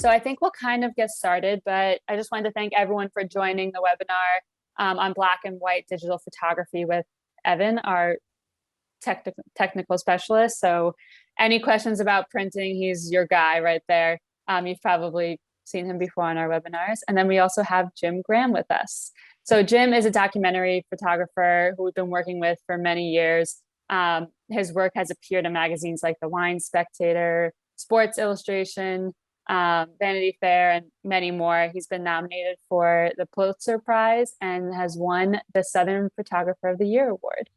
So I think we'll kind of get started, but I just wanted to thank everyone for joining the webinar on black and white digital photography with Evan, our technical specialist. So any questions about printing, he's your guy right there. You've probably seen him before on our webinars. And then we also have Jim Graham with us. So Jim is a documentary photographer who we've been working with for many years. His work has appeared in magazines like The Wine Spectator, Sports Illustration, Vanity Fair, and many more. He's been nominated for the Pulitzer Prize and has won the Southern Photographer of the Year award.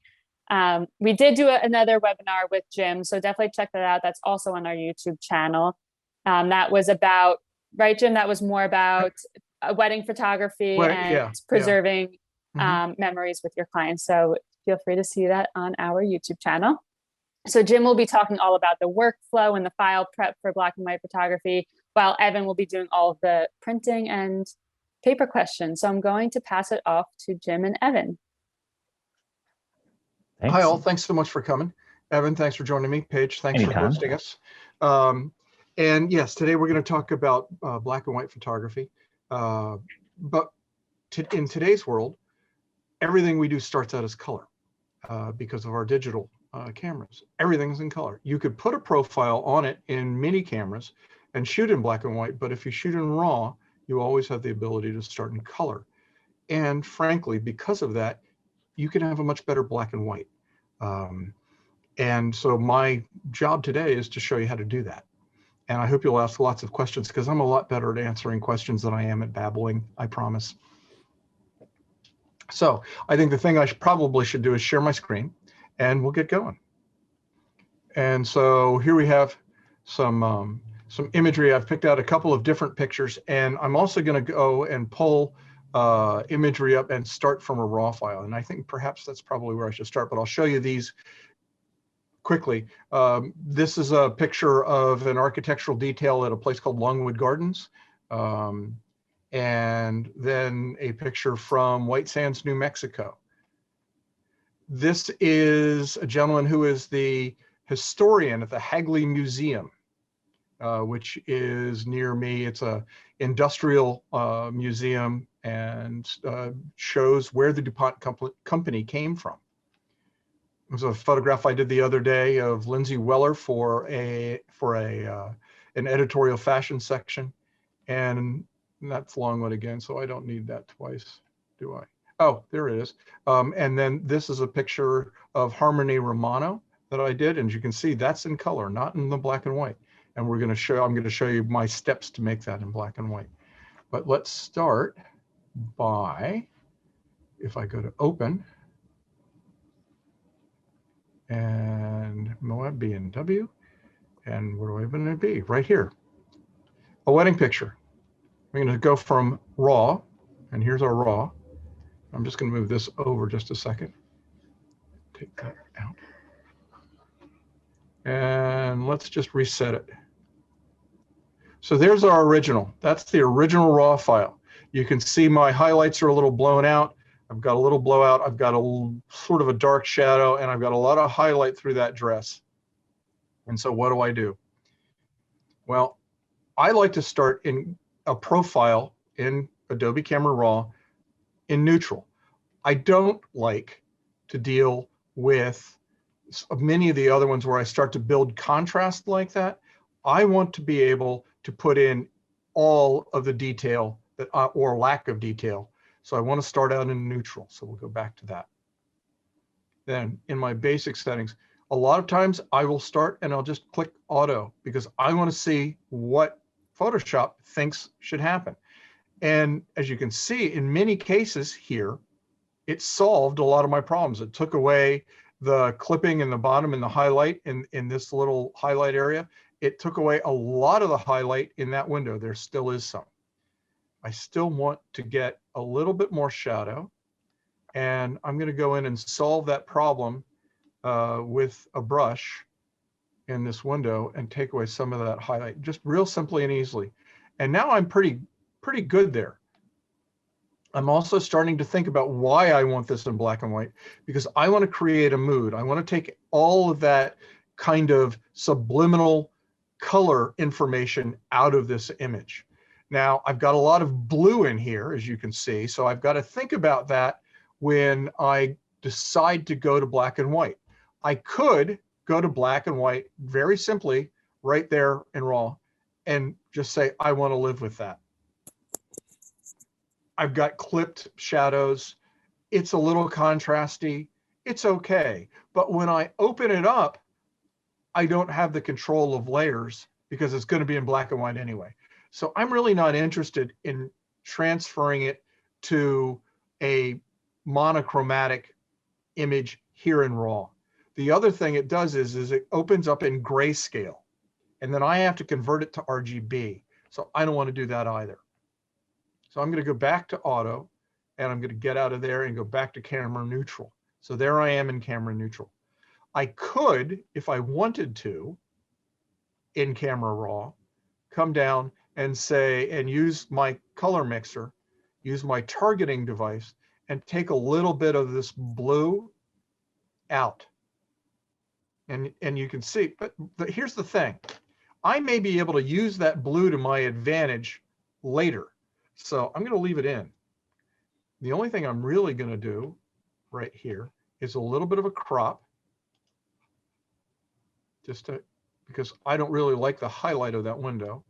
We did do another webinar with Jim, so definitely check that out. That's also on our YouTube channel. That was about, right, Jim? That was more about wedding photography and preserving memories with your clients. So feel free to see that on our YouTube channel. So Jim will be talking all about the workflow and the file prep for black and white photography, while Evan will be doing all of the printing and paper questions. So I'm going to pass it off to Jim and Evan. Thanks. Hi all, thanks so much for coming. Evan, thanks for joining me. Paige, thanks for hosting us. And yes, today we're going to talk about black and white photography. But in today's world, everything we do starts out as color because of our digital cameras. Everything's in color. You could put a profile on it in mini cameras and shoot in black and white, but if you shoot in RAW, you always have the ability to start in color. And frankly, because of that, you can have a much better black and white. And so my job today is to show you how to do that. And I hope you'll ask lots of questions because I'm a lot better at answering questions than I am at babbling, I promise. So I think the thing I probably should do is share my screen and we'll get going. And so here we have some imagery. I've picked out a couple of different pictures, and I'm also going to go and pull imagery up and start from a RAW file. And I think perhaps that's probably where I should start, but I'll show you these quickly. This is a picture of an architectural detail at a place called Longwood Gardens. And then a picture from White Sands, New Mexico. This is a gentleman who is the historian at the Hagley Museum, which is near me. It's a industrial museum and shows where the DuPont company came from. It was a photograph I did the other day of Lindsay Weller for an editorial fashion section, and that's Longwood again, so I don't need that twice, do I? Oh, there it is. And then this is a picture of Harmony Romano that I did, and as you can see, that's in color, not in the black and white. And I'm going to show you my steps to make that in black and white. But let's start by, if I go to open, and Moab B&W, and where do I want to be? Right here, a wedding picture. I'm going to go from RAW, and here's our RAW. I'm just going to move this over just a second. Take that out. And let's just reset it. So there's our original. That's the original RAW file. You can see my highlights are a little blown out. I've got a little blowout. I've got a sort of a dark shadow, and I've got a lot of highlight through that dress. And so what do? Well, I like to start in a profile in Adobe Camera Raw in neutral. I don't like to deal with many of the other ones where I start to build contrast like that. I want to be able to put in all of the detail that or lack of detail. So I want to start out in neutral. So we'll go back to that. Then in my basic settings, a lot of times I will start and I'll just click auto because I want to see what Photoshop thinks should happen. And as you can see, in many cases here, it solved a lot of my problems. It took away the clipping in the bottom and the highlight in this little highlight area. It took away a lot of the highlight in that window. There still is some. I still want to get a little bit more shadow, and I'm going to go in and solve that problem with a brush in this window and take away some of that highlight, just real simply and easily. And now I'm pretty good there. I'm also starting to think about why I want this in black and white, because I want to create a mood. I want to take all of that kind of subliminal color information out of this image. Now, I've got a lot of blue in here, as you can see, so I've got to think about that when I decide to go to black and white. I could go to black and white very simply right there in RAW and just say, I want to live with that. I've got clipped shadows. It's a little contrasty. It's okay. But when I open it up, I don't have the control of layers because it's going to be in black and white anyway. So I'm really not interested in transferring it to a monochromatic image here in RAW. The other thing it does is it opens up in grayscale, and then I have to convert it to RGB. So I don't want to do that either. So I'm going to go back to auto, and I'm going to get out of there and go back to camera neutral. So there I am in camera neutral. I could, if I wanted to, in camera raw, come down and say, and use my color mixer, use my targeting device, and take a little bit of this blue out. And you can see, but here's the thing. I may be able to use that blue to my advantage later. So I'm going to leave it in. The only thing I'm really going to do right here is a little bit of a crop, because I don't really like the highlight of that window.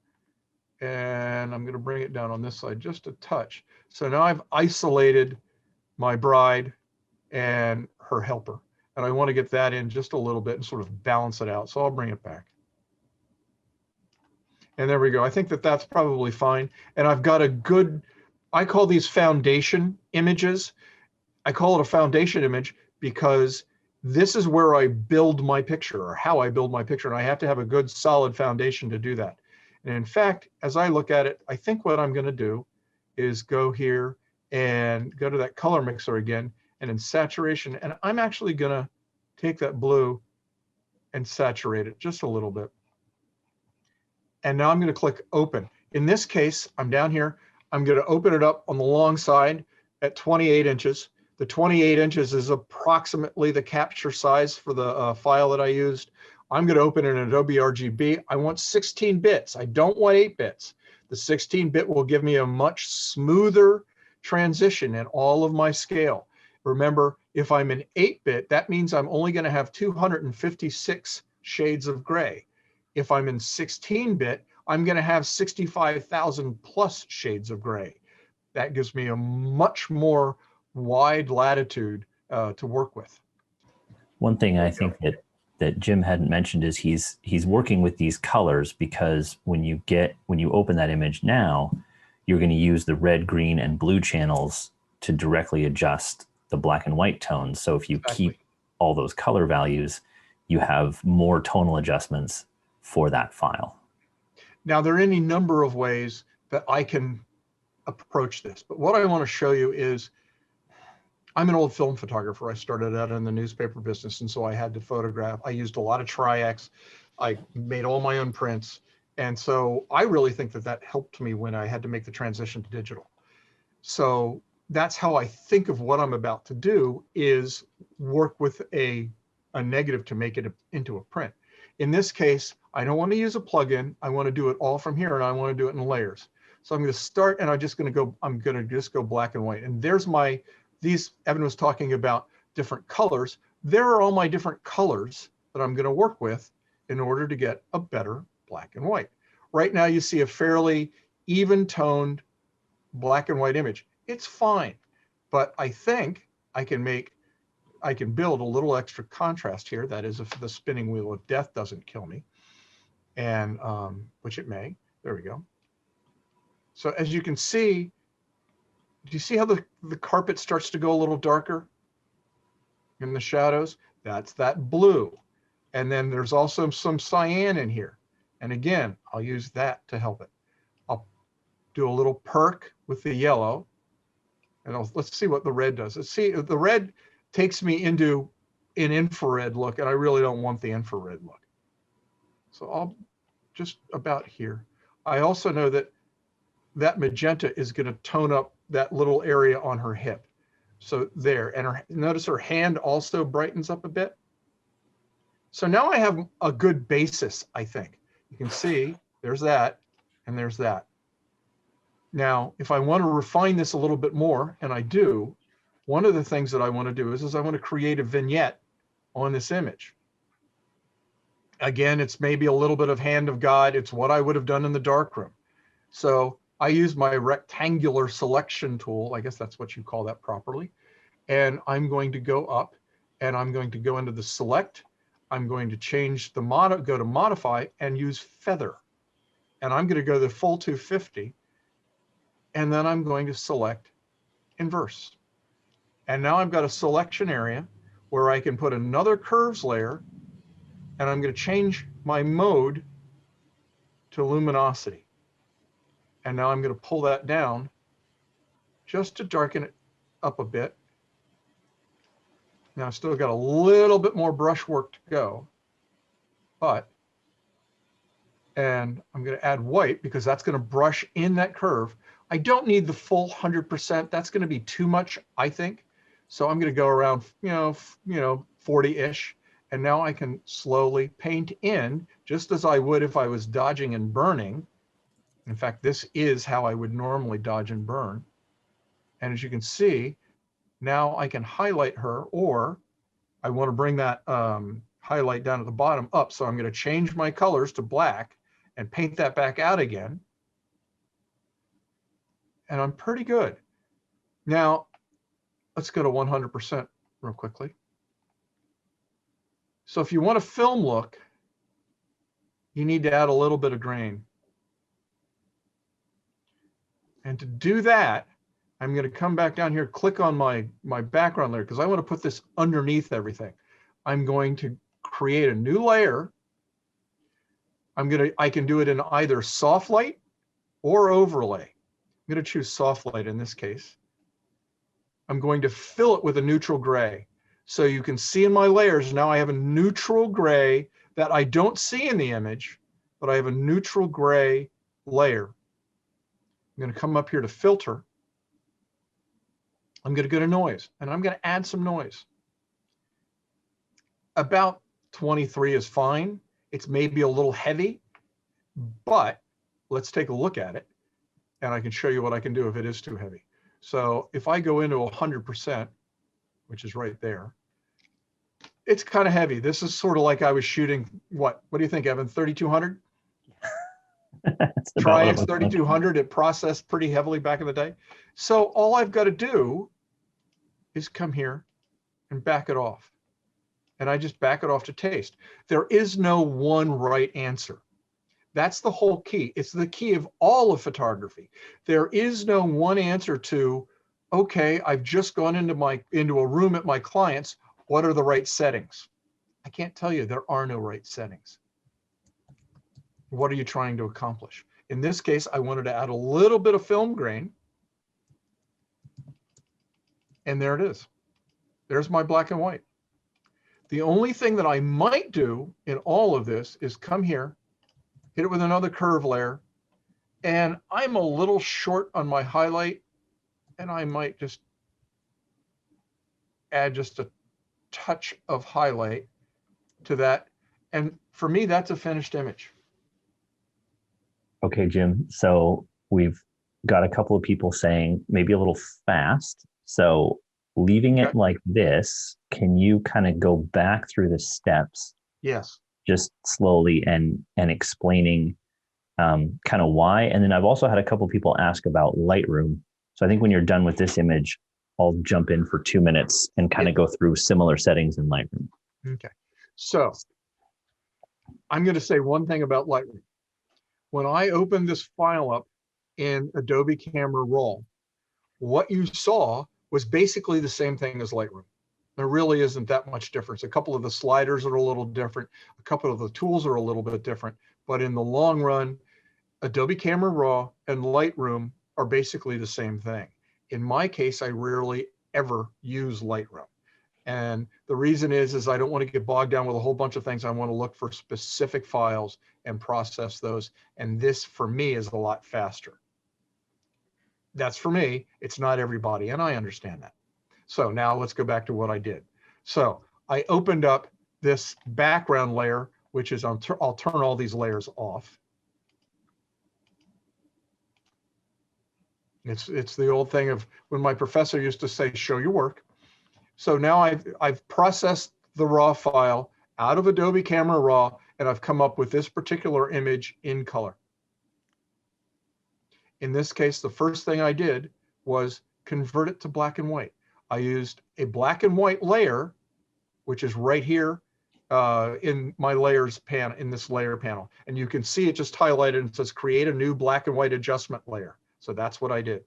And I'm going to bring it down on this side just a touch. So now I've isolated my bride and her helper. And I want to get that in just a little bit and sort of balance it out. So I'll bring it back. And there we go. I think that that's probably fine. And I've got a good, I call these foundation images. I call it a foundation image because this is where I build my picture, or how I build my picture. And I have to have a good solid foundation to do that. And in fact, as I look at it, I think what I'm going to do is go here and go to that color mixer again, and in saturation, and I'm actually going to take that blue and saturate it just a little bit. And now I'm going to click open. In this case, I'm down here. I'm going to open it up on the long side at 28 inches. The 28 inches is approximately the capture size for the file that I used. I'm going to open it in Adobe RGB. I want 16 bits. I don't want 8 bits. The 16-bit will give me a much smoother transition in all of my scale. Remember, if I'm in 8-bit, that means I'm only going to have 256 shades of gray. If I'm in 16-bit, I'm going to have 65,000 plus shades of gray. That gives me a much more wide latitude to work with. One thing I think that Jim hadn't mentioned is he's working with these colors, because when you open that image now, you're going to use the red, green, and blue channels to directly adjust the black and white tones. So if you keep all those color values, you have more tonal adjustments for that file. Now, there are any number of ways that I can approach this, but what I want to show you is, I'm an old film photographer. I started out in the newspaper business, and so I had to photograph. I used a lot of Tri-X. I made all my own prints. And so I really think that that helped me when I had to make the transition to digital. So that's how I think of what I'm about to do, is work with a negative to make it into a print. In this case, I don't want to use a plugin. I want to do it all from here, and I want to do it in layers. So I'm going to start, and I'm going to just go black and white. And there's Evan was talking about different colors. There are all my different colors that I'm going to work with in order to get a better black and white. Right now, you see a fairly even toned black and white image. It's fine, but I think I can build a little extra contrast here. That is, if the spinning wheel of death doesn't kill me, and which it may. There we go. So as you can see, do you see how the carpet starts to go a little darker in the shadows? That's that blue. And then there's also some cyan in here. And again, I'll use that to help it. I'll do a little perk with the yellow. And let's see what the red does. Let's see, the red takes me into an infrared look, and I really don't want the infrared look. So I'll just about here. I also know that magenta is going to tone up that little area on her hip. So there, and notice her hand also brightens up a bit. So now I have a good basis, I think. You can see there's that and there's that. Now, if I want to refine this a little bit more, and I do, one of the things that I want to do is I want to create a vignette on this image. Again, it's maybe a little bit of hand of God. It's what I would have done in the darkroom. So I use my rectangular selection tool. I guess that's what you call that properly. And I'm going to go up and I'm going to go into the select. I'm going to change the go to modify and use feather. And I'm going to go to the full 250. And then I'm going to select inverse. And now I've got a selection area where I can put another curves layer, and I'm going to change my mode to luminosity. And now I'm going to pull that down just to darken it up a bit. Now I've still got a little bit more brush work to go, and I'm going to add white because that's going to brush in that curve. I don't need the full 100%. That's going to be too much, I think. So I'm going to go around, 40-ish. And now I can slowly paint in just as I would if I was dodging and burning. In fact, this is how I would normally dodge and burn. And as you can see, now I can highlight her, or I want to bring that highlight down at the bottom up. So I'm going to change my colors to black and paint that back out again. And I'm pretty good. Now, let's go to 100% real quickly. So if you want a film look, you need to add a little bit of grain. And to do that, I'm going to come back down here, click on my background layer, because I want to put this underneath everything. I'm going to create a new layer. I can do it in either soft light or overlay. I'm going to choose soft light in this case. I'm going to fill it with a neutral gray. So you can see in my layers, now I have a neutral gray that I don't see in the image, but I have a neutral gray layer. I'm going to come up here to filter. I'm going to go to noise, and I'm going to add some noise. About 23 is fine. It's maybe a little heavy, but let's take a look at it, and I can show you what I can do if it is too heavy. So if I go into 100%, which is right there, it's kind of heavy. This is sort of like I was shooting, what do you think, Evan, 3200? Tri-X 3200, it processed pretty heavily back in the day. So all I've got to do is come here and back it off. And I just back it off to taste. There is no one right answer. That's the whole key. It's the key of all of photography. There is no one answer to, okay, I've just gone into a room at my client's. What are the right settings? I can't tell you. There are no right settings. What are you trying to accomplish? In this case, I wanted to add a little bit of film grain. And there it is. There's my black and white. The only thing that I might do in all of this is come here, hit it with another curve layer, and I'm a little short on my highlight, and I might just add just a touch of highlight to that. And for me, that's a finished image. Okay, Jim. So we've got a couple of people saying maybe a little fast. So leaving it like this, can you kind of go back through the steps? Yes. Just slowly and explaining kind of why. And then I've also had a couple of people ask about Lightroom. So I think when you're done with this image, I'll jump in for 2 minutes and kind of go through similar settings in Lightroom. Okay. So I'm going to say one thing about Lightroom. When I opened this file up in Adobe Camera Raw, what you saw was basically the same thing as Lightroom. There really isn't that much difference. A couple of the sliders are a little different. A couple of the tools are a little bit different. But in the long run, Adobe Camera Raw and Lightroom are basically the same thing. In my case, I rarely ever use Lightroom. And the reason is I don't want to get bogged down with a whole bunch of things. I want to look for specific files and process those. And this, for me, is a lot faster. That's for me. It's not everybody, and I understand that. So now let's go back to what I did. So I opened up this background layer which is I'll turn all these layers off. It's the old thing of when my professor used to say, show your work. So now I've processed the raw file out of Adobe Camera Raw, and I've come up with this particular image in color. In this case, the first thing I did was convert it to black and white. I used a black and white layer, which is right here in my layers panel, in this layer panel. And you can see it just highlighted and says create a new black and white adjustment layer. So that's what I did.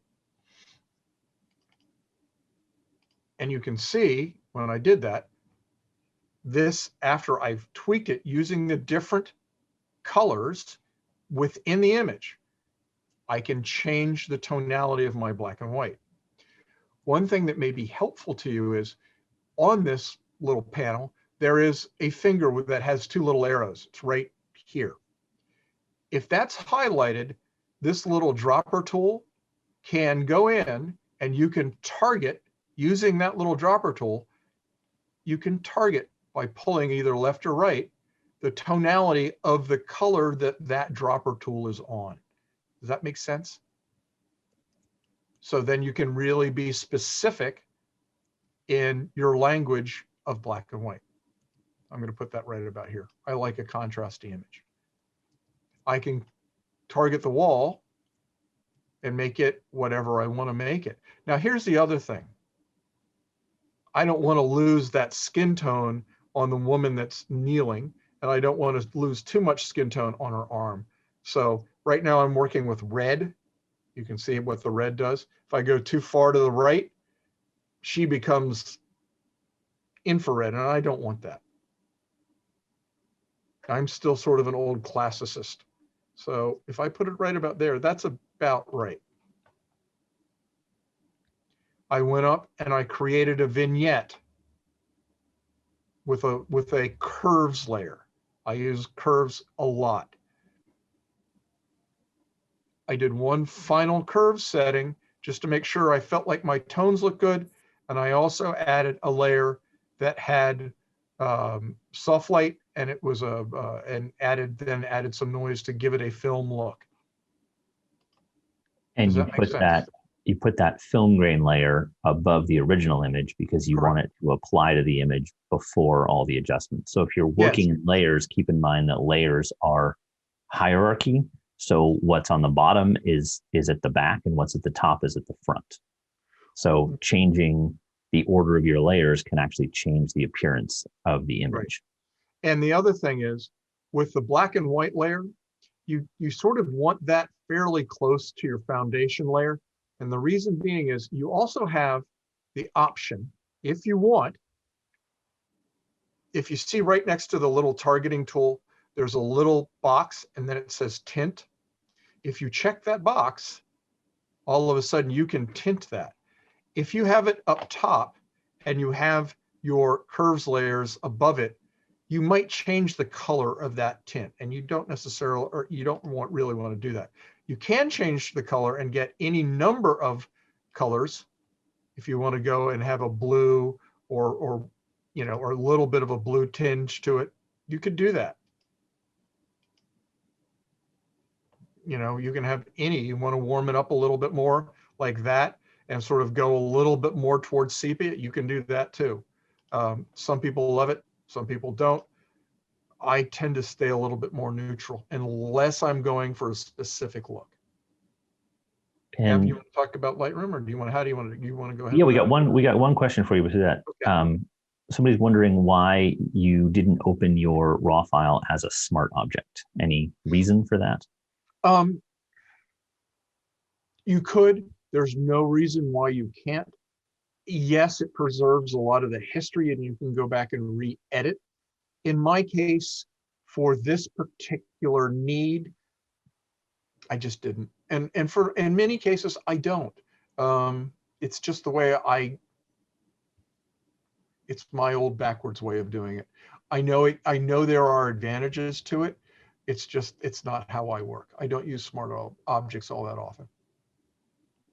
And you can see when I did that, this, after I've tweaked it using the different colors within the image, I can change the tonality of my black and white. One thing that may be helpful to you is on this little panel, there is a finger that has two little arrows. It's right here. If that's highlighted, this little dropper tool can go in and you can target using that little dropper tool. You can target by pulling either left or right the tonality of the color that that dropper tool is on. Does that make sense? So then you can really be specific in your language of black and white. I'm going to put that right about here. I like a contrasty image. I can target the wall and make it whatever I want to make it. Now, here's the other thing. I don't want to lose that skin tone on the woman that's kneeling, and I don't want to lose too much skin tone on her arm. So right now I'm working with red. You can see what the red does. If I go too far to the right, she becomes infrared, and I don't want that. I'm still sort of an old classicist. So if I put it right about there, that's about right. I went up and I created a vignette with a curves layer. I use curves a lot. I did one final curve setting just to make sure I felt like my tones looked good. And I also added a layer that had soft light, and it was and added some noise to give it a film look. And you put that film grain layer above the original image because you want it to apply to the image before all the adjustments. So if you're working in layers, keep in mind that layers are hierarchy. So what's on the bottom is at the back, and what's at the top is at the front. So changing the order of your layers can actually change the appearance of the image. Right. And the other thing is, with the black and white layer, you sort of want that fairly close to your foundation layer. And the reason being is you also have the option, if you want, if you see right next to the little targeting tool, there's a little box and then it says tint. If you check that box, all of a sudden you can tint that. If you have it up top and you have your curves layers above it, you might change the color of that tint, and you don't necessarily, or you don't really want to do that. You can change the color and get any number of colors if you want to go and have a blue or a little bit of a blue tinge to it. You could do that. You can have any. You want to warm it up a little bit more like that and sort of go a little bit more towards sepia, you can do that too. Some people love it, some people don't. I tend to stay a little bit more neutral unless I'm going for a specific look. And you want to talk about Lightroom, or do you want to go ahead? Yeah, we got one question for you with that. Okay. Somebody's wondering why you didn't open your raw file as a smart object. Any reason for that? You could. There's no reason why you can't. Yes, it preserves a lot of the history and you can go back and re-edit. In my case, for this particular need, I just didn't. And in many cases, I don't. It's just the way it's my old backwards way of doing it. I know there are advantages to it. It's not how I work. I don't use smart objects all that often.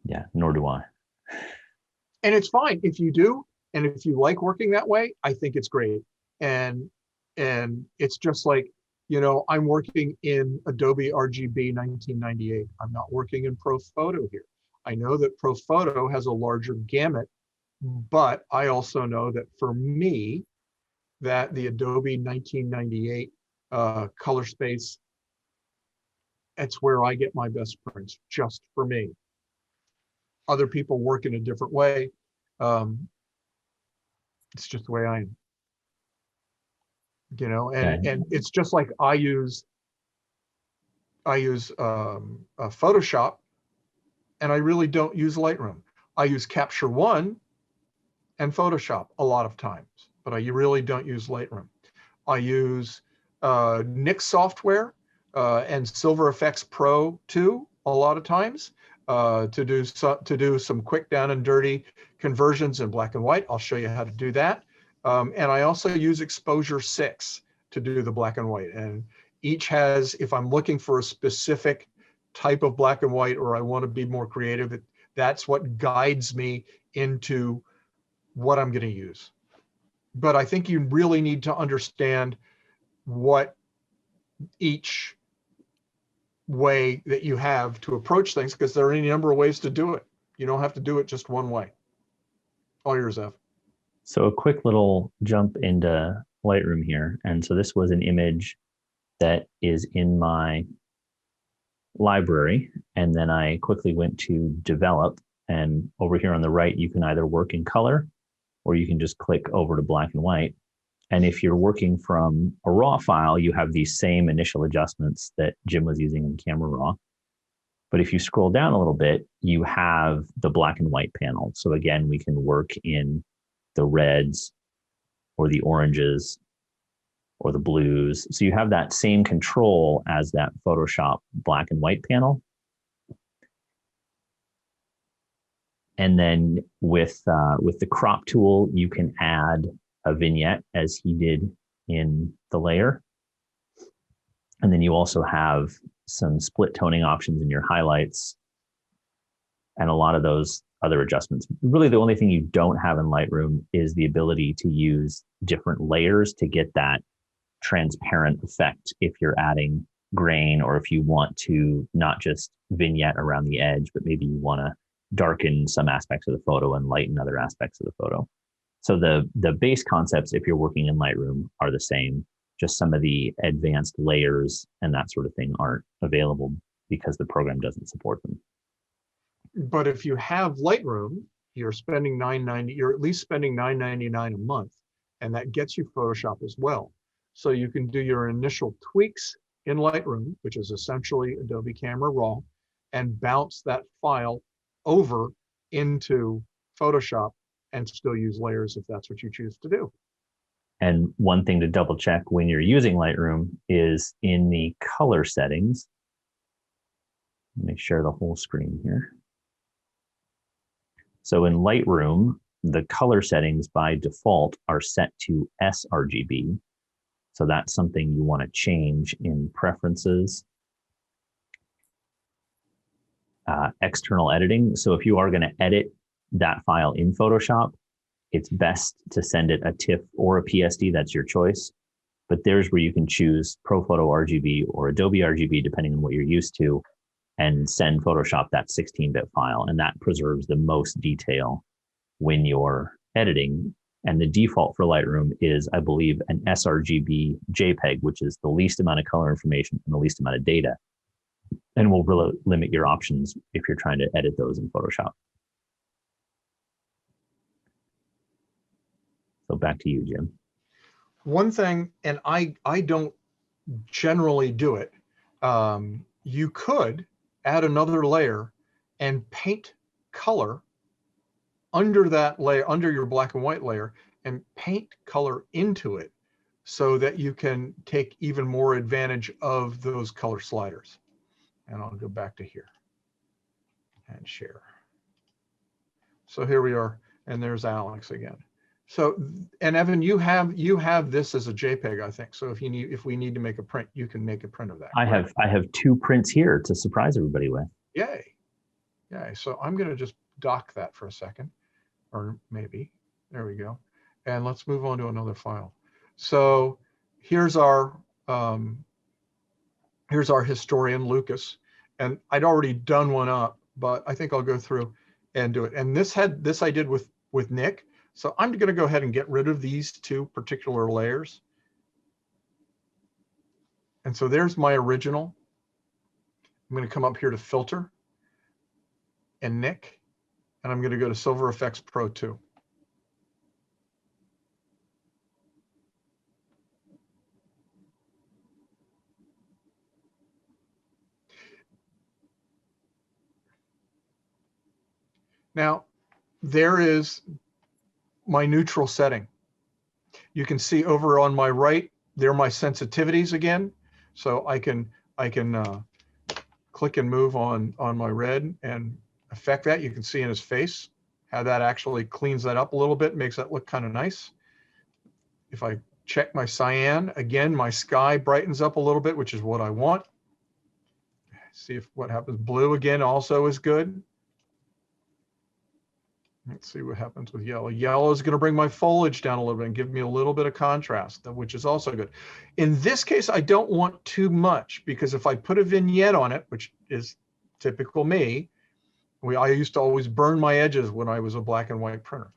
Yeah, nor do I. And it's fine if you do, and if you like working that way, I think it's great. And it's just like You know, I'm working in Adobe RGB 1998. I'm not working in ProPhoto here. I know that ProPhoto has a larger gamut, but I also know that for me, that the Adobe 1998 color space, it's where I get my best prints, just for me. Other people work in a different way. It's just the way I am. You know, and it's just like I use Photoshop, and I really don't use Lightroom. I use Capture One and Photoshop a lot of times, but I really don't use Lightroom. I use NIK software and Silver Efex Pro too a lot of times to do some quick down and dirty conversions in black and white. I'll show you how to do that. And I also use Exposure 6 to do the black and white. And each has, if I'm looking for a specific type of black and white, or I want to be more creative, that's what guides me into what I'm going to use. But I think you really need to understand what each way that you have to approach things, because there are any number of ways to do it. You don't have to do it just one way. All yours, Ev. So a quick little jump into Lightroom here. And so this was an image that is in my library. And then I quickly went to develop. And over here on the right, you can either work in color or you can just click over to black and white. And if you're working from a raw file, you have these same initial adjustments that Jim was using in Camera Raw. But if you scroll down a little bit, you have the black and white panel. So again, we can work in the reds or the oranges or the blues. So you have that same control as that Photoshop black and white panel. And then with the crop tool, you can add a vignette as he did in the layer. And then you also have some split toning options in your highlights and a lot of those other adjustments. Really, the only thing you don't have in Lightroom is the ability to use different layers to get that transparent effect if you're adding grain, or if you want to not just vignette around the edge, but maybe you want to darken some aspects of the photo and lighten other aspects of the photo. So the base concepts, if you're working in Lightroom, are the same. Just some of the advanced layers and that sort of thing aren't available because the program doesn't support them. But if you have Lightroom, you're spending $9.90. You're at least spending $9.99 a month, and that gets you Photoshop as well. So you can do your initial tweaks in Lightroom, which is essentially Adobe Camera Raw, and bounce that file over into Photoshop and still use layers if that's what you choose to do. And one thing to double check when you're using Lightroom is in the color settings. Let me share the whole screen here. So in Lightroom, the color settings by default are set to sRGB. So that's something you want to change in preferences. External editing. So if you are going to edit that file in Photoshop, it's best to send it a TIFF or a PSD, that's your choice. But there's where you can choose ProPhoto RGB or Adobe RGB, depending on what you're used to, and send Photoshop that 16-bit file. And that preserves the most detail when you're editing. And the default for Lightroom is, I believe, an sRGB JPEG, which is the least amount of color information and the least amount of data. And will really limit your options if you're trying to edit those in Photoshop. So back to you, Jim. One thing, and I don't generally do it, you could add another layer and paint color under that layer, under your black and white layer, and paint color into it so that you can take even more advantage of those color sliders. And I'll go back to here and share. So here we are, and there's Alex again. So, and Evan, you have this as a JPEG, I think. So if we need to make a print, you can make a print of that. I have two prints here to surprise everybody with. Yay. Yay. So I'm going to just dock that for a second, or maybe, there we go. And let's move on to another file. So here's our Here's our historian, Lucas. And I'd already done one up, but I think I'll go through and do it. And this I did with NIK. So I'm going to go ahead and get rid of these two particular layers. And so there's my original. I'm going to come up here to filter and NIK, and I'm going to go to Silver Efex Pro 2. Now, there is my neutral setting. You can see over on my right, there are my sensitivities again. So I can click and move on my red and affect that. You can see in his face how that actually cleans that up a little bit, makes that look kind of nice. If I check my cyan, again, my sky brightens up a little bit, which is what I want. See if what happens. Blue again also is good. Let's see what happens with yellow. Yellow is going to bring my foliage down a little bit and give me a little bit of contrast, which is also good. In this case, I don't want too much, because if I put a vignette on it, which is typical me, I used to always burn my edges when I was a black and white printer.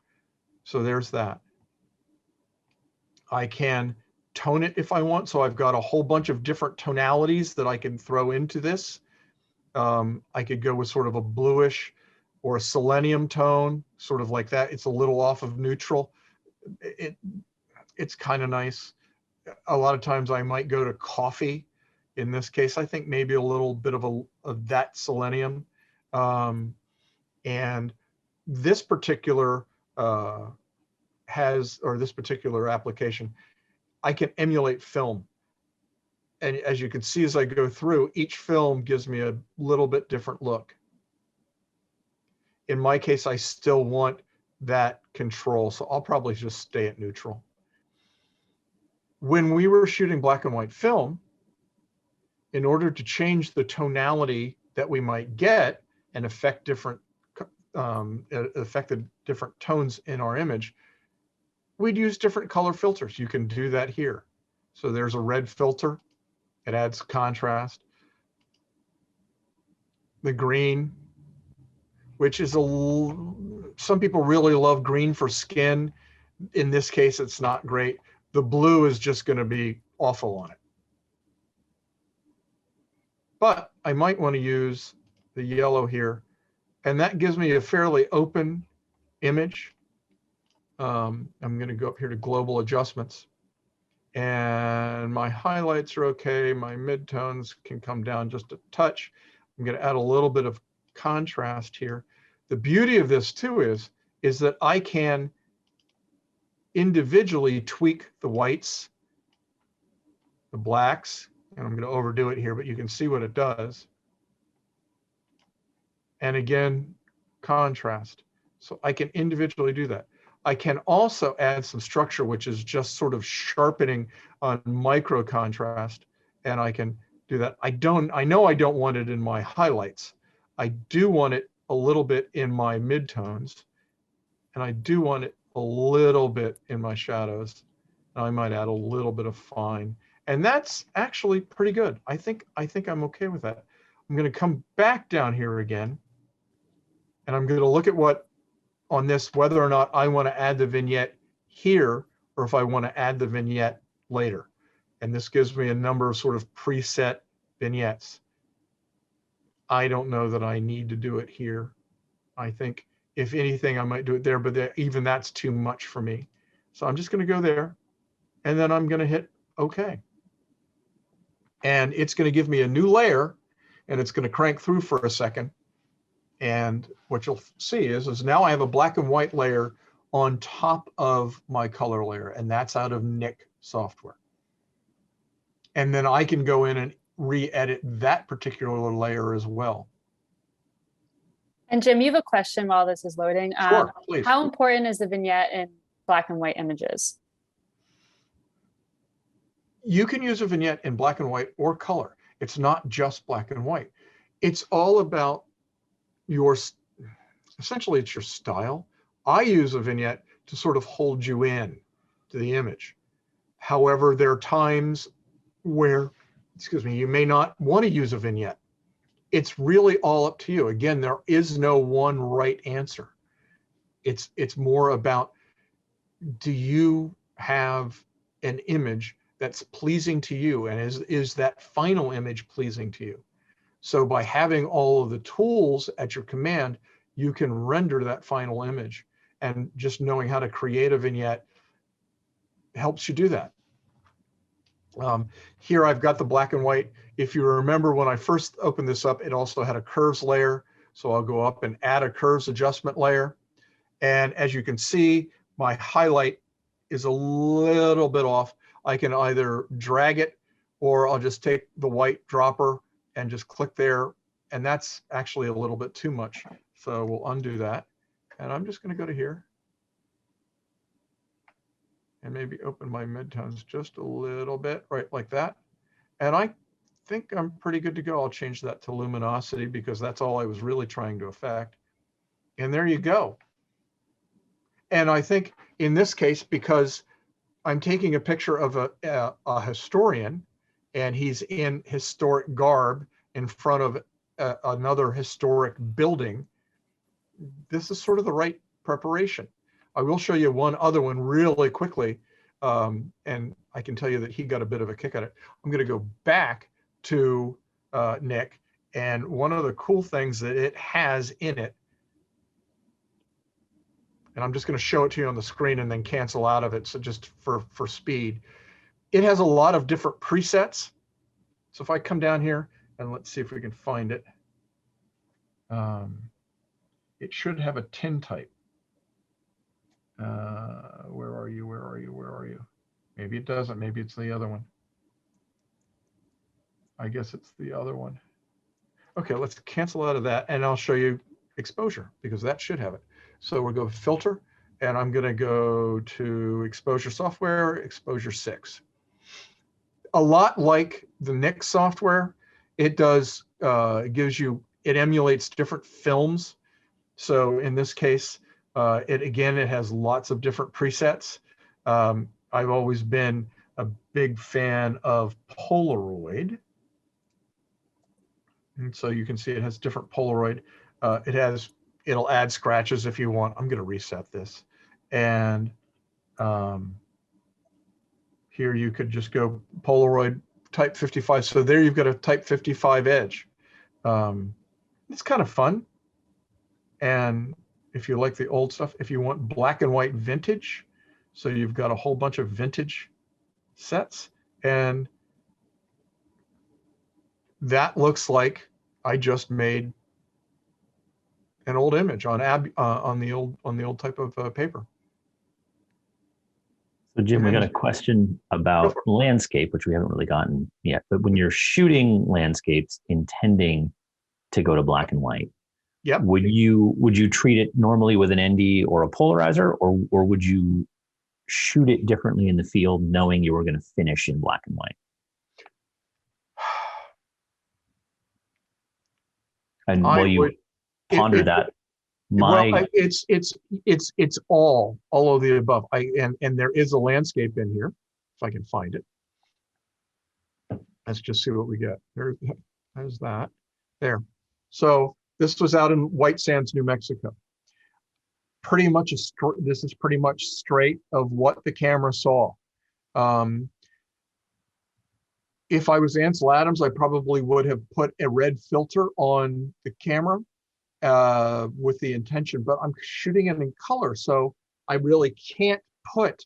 So there's that. I can tone it if I want. So I've got a whole bunch of different tonalities that I can throw into this. I could go with sort of a bluish or a selenium tone, sort of like that. It's a little off of neutral. It's kind of nice. A lot of times I might go to coffee. In this case, I think maybe a little bit of that selenium. And this particular this particular application, I can emulate film. And as you can see, as I go through, each film gives me a little bit different look. In my case, I still want that control, so I'll probably just stay at neutral. When we were shooting black and white film, in order to change the tonality that we might get and affect different different tones in our image, we'd use different color filters. You can do that here. So there's a red filter. It adds contrast. The green, which is some people really love green for skin. In this case, it's not great. The blue is just going to be awful on it. But I might want to use the yellow here, and that gives me a fairly open image. I'm going to go up here to global adjustments, and my highlights are okay. My midtones can come down just a touch. I'm going to add a little bit of contrast here. The beauty of this too is that I can individually tweak the whites, the blacks, and I'm going to overdo it here, but you can see what it does. And again, contrast. So I can individually do that. I can also add some structure, which is just sort of sharpening on micro contrast, and I can do that. I know I don't want it in my highlights. I do want it a little bit in my midtones, and I do want it a little bit in my shadows. And I might add a little bit of fine, and that's actually pretty good. I think I'm okay with that. I'm going to come back down here again, and I'm going to look at on this, whether or not I want to add the vignette here, or if I want to add the vignette later. And this gives me a number of sort of preset vignettes. I don't know that I need to do it here. I think if anything, I might do it there, but even that's too much for me. So I'm just going to go there, and then I'm going to hit OK. And it's going to give me a new layer, and it's going to crank through for a second. And what you'll see is now I have a black and white layer on top of my color layer, and that's out of NIK software. And then I can go in and re-edit that particular layer as well. And Jim, you have a question while this is loading. Sure, please. How important is the vignette in black and white images? You can use a vignette in black and white or color. It's not just black and white. It's all about essentially it's your style. I use a vignette to sort of hold you in to the image. However, there are times where excuse me, you may not want to use a vignette. It's really all up to you. Again, there is no one right answer. It's more about, do you have an image that's pleasing to you, and is that final image pleasing to you? So by having all of the tools at your command, you can render that final image, and just knowing how to create a vignette helps you do that. Here I've got the black and white. If you remember, when I first opened this up, it also had a curves layer. So I'll go up and add a curves adjustment layer. And as you can see, my highlight is a little bit off. I can either drag it, or I'll just take the white dropper and just click there. And that's actually a little bit too much. So we'll undo that. And I'm just going to go to here and maybe open my midtones just a little bit, right like that. And I think I'm pretty good to go. I'll change that to luminosity, because that's all I was really trying to affect. And there you go. And I think in this case, because I'm taking a picture of a historian, and he's in historic garb in front of another historic building, this is sort of the right preparation. I will show you one other one really quickly, and I can tell you that he got a bit of a kick at it. I'm going to go back to NIK, and one of the cool things that it has in it, and I'm just going to show it to you on the screen and then cancel out of it, so just for speed. It has a lot of different presets. So if I come down here and let's see if we can find it. It should have a tin type. Where are you? Where are you? Where are you? Maybe it doesn't. Maybe it's the other one. I guess it's the other one. Okay, let's cancel out of that, and I'll show you exposure, because that should have it. So we'll go filter, and I'm going to go to exposure software, exposure 6. A lot like the NIK software, it does, it gives you, it emulates different films. So in this case, it has lots of different presets. I've always been a big fan of Polaroid. And so you can see it has different Polaroid. It'll add scratches if you want. I'm going to reset this. And here you could just go Polaroid type 55. So there you've got a type 55 edge. It's kind of fun. And if you like the old stuff, if you want black and white vintage, so you've got a whole bunch of vintage sets, and that looks like I just made an old image on the old type of paper. So Jim, we got a question about landscape, which we haven't really gotten yet. But when you're shooting landscapes intending to go to black and white, yep, would you treat it normally with an ND or a polarizer, or would you shoot it differently in the field, knowing you were going to finish in black and white? And while you ponder that, it's all of the above. And there is a landscape in here, if I can find it. Let's just see what we get. There's that there. So this was out in White Sands, New Mexico. Pretty much this is pretty much straight of what the camera saw. If I was Ansel Adams, I probably would have put a red filter on the camera with the intention, but I'm shooting it in color, so I really can't put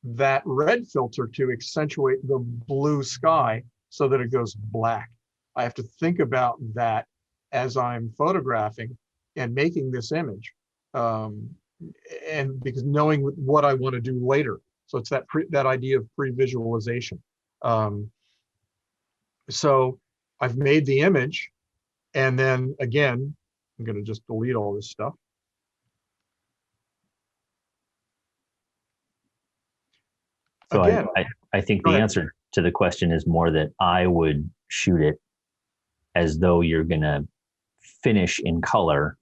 that red filter to accentuate the blue sky so that it goes black. I have to think about that as I'm photographing and making this image, and because knowing what I want to do later. So it's that idea of pre-visualization. So I've made the image, and then again, I'm going to just delete all this stuff. So again, I think the answer to the question is more that I would shoot it as though you're going to finish in color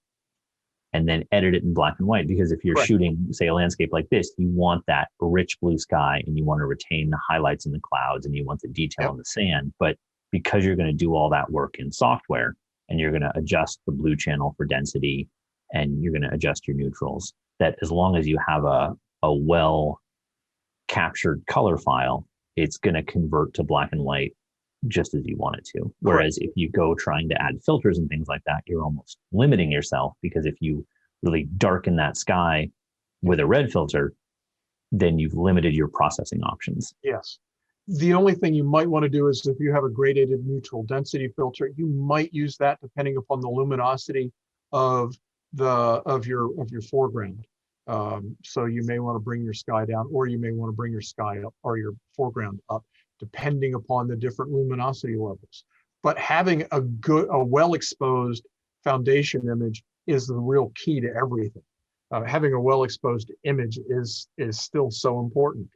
and then edit it in black and white. Because if you're shooting, say, a landscape like this, you want that rich blue sky, and you want to retain the highlights in the clouds, and you want the detail in the sand. But because you're going to do all that work in software and you're going to adjust the blue channel for density and you're going to adjust your neutrals, that as long as you have a well captured color file, it's going to convert to black and white just as you want it to. Whereas if you go trying to add filters and things like that, you're almost limiting yourself, because if you really darken that sky with a red filter, then you've limited your processing options. Yes. The only thing you might want to do is if you have a gradated neutral density filter, you might use that depending upon the luminosity of your foreground. So you may want to bring your sky down, or you may want to bring your sky up or your foreground up, depending upon the different luminosity levels. But having a well exposed foundation image is the real key to everything. Having a well exposed image is still so important.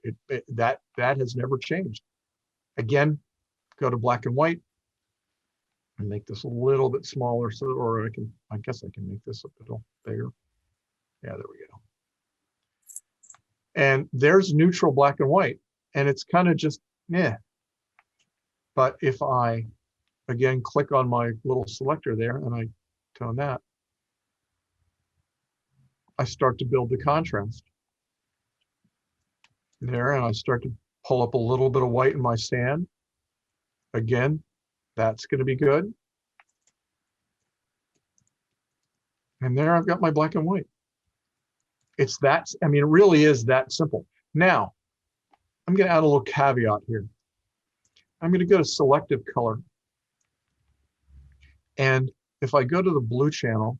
That has never changed. Again, go to black and white and make this a little bit smaller, or I guess I can make this a little bigger. Yeah, there we go. And there's neutral black and white, and it's kind of just meh. But if I again click on my little selector there and I tone that, I start to build the contrast there, and I start to pull up a little bit of white in my sand. Again, that's going to be good. And there I've got my black and white. It's that, I mean, it really is that simple. Now, I'm going to add a little caveat here. I'm going to go to selective color. And if I go to the blue channel,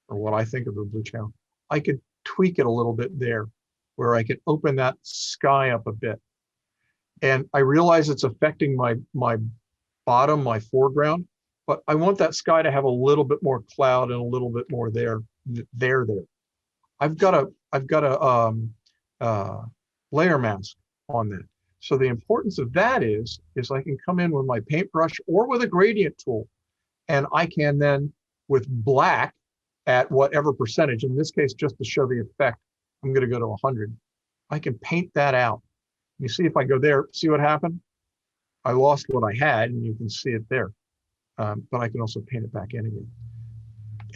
or what I think of the blue channel, I could tweak it a little bit there, where I could open that sky up a bit. And I realize it's affecting my bottom, my foreground, but I want that sky to have a little bit more cloud and a little bit more there. I've got a layer mask on that. So the importance of that is I can come in with my paintbrush or with a gradient tool, and I can then, with black at whatever percentage, in this case, just to show the effect, I'm going to go to 100. I can paint that out. You see, if I go there, see what happened? I lost what I had, and you can see it there. But I can also paint it back in again.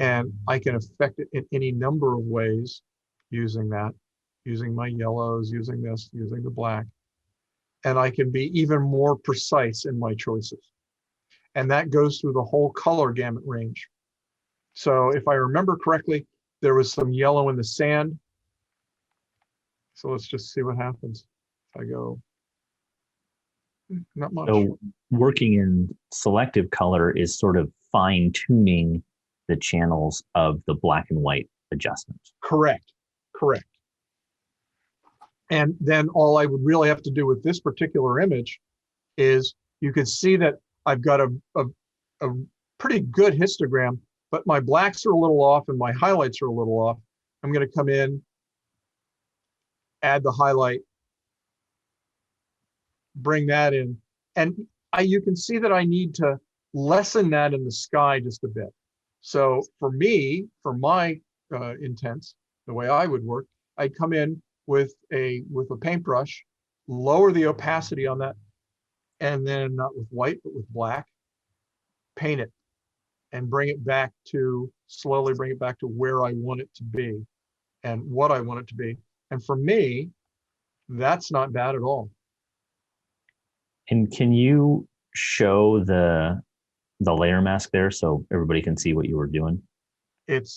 And I can affect it in any number of ways using that, using my yellows, using this, using the black. And I can be even more precise in my choices. And that goes through the whole color gamut range. So if I remember correctly, there was some yellow in the sand. So let's just see what happens. If I go, not much. So working in selective color is sort of fine tuning the channels of the black and white adjustments. Correct. And then all I would really have to do with this particular image is you can see that I've got a pretty good histogram, but my blacks are a little off and my highlights are a little off. I'm going to come in, add the highlight, bring that in. And you can see that I need to lessen that in the sky just a bit. So for me, for my intents, the way I would work, I'd come in with a paintbrush, lower the opacity on that, and then not with white, but with black, paint it and slowly bring it back to where I want it to be and what I want it to be. And for me, that's not bad at all. And can you show the layer mask there so everybody can see what you were doing? If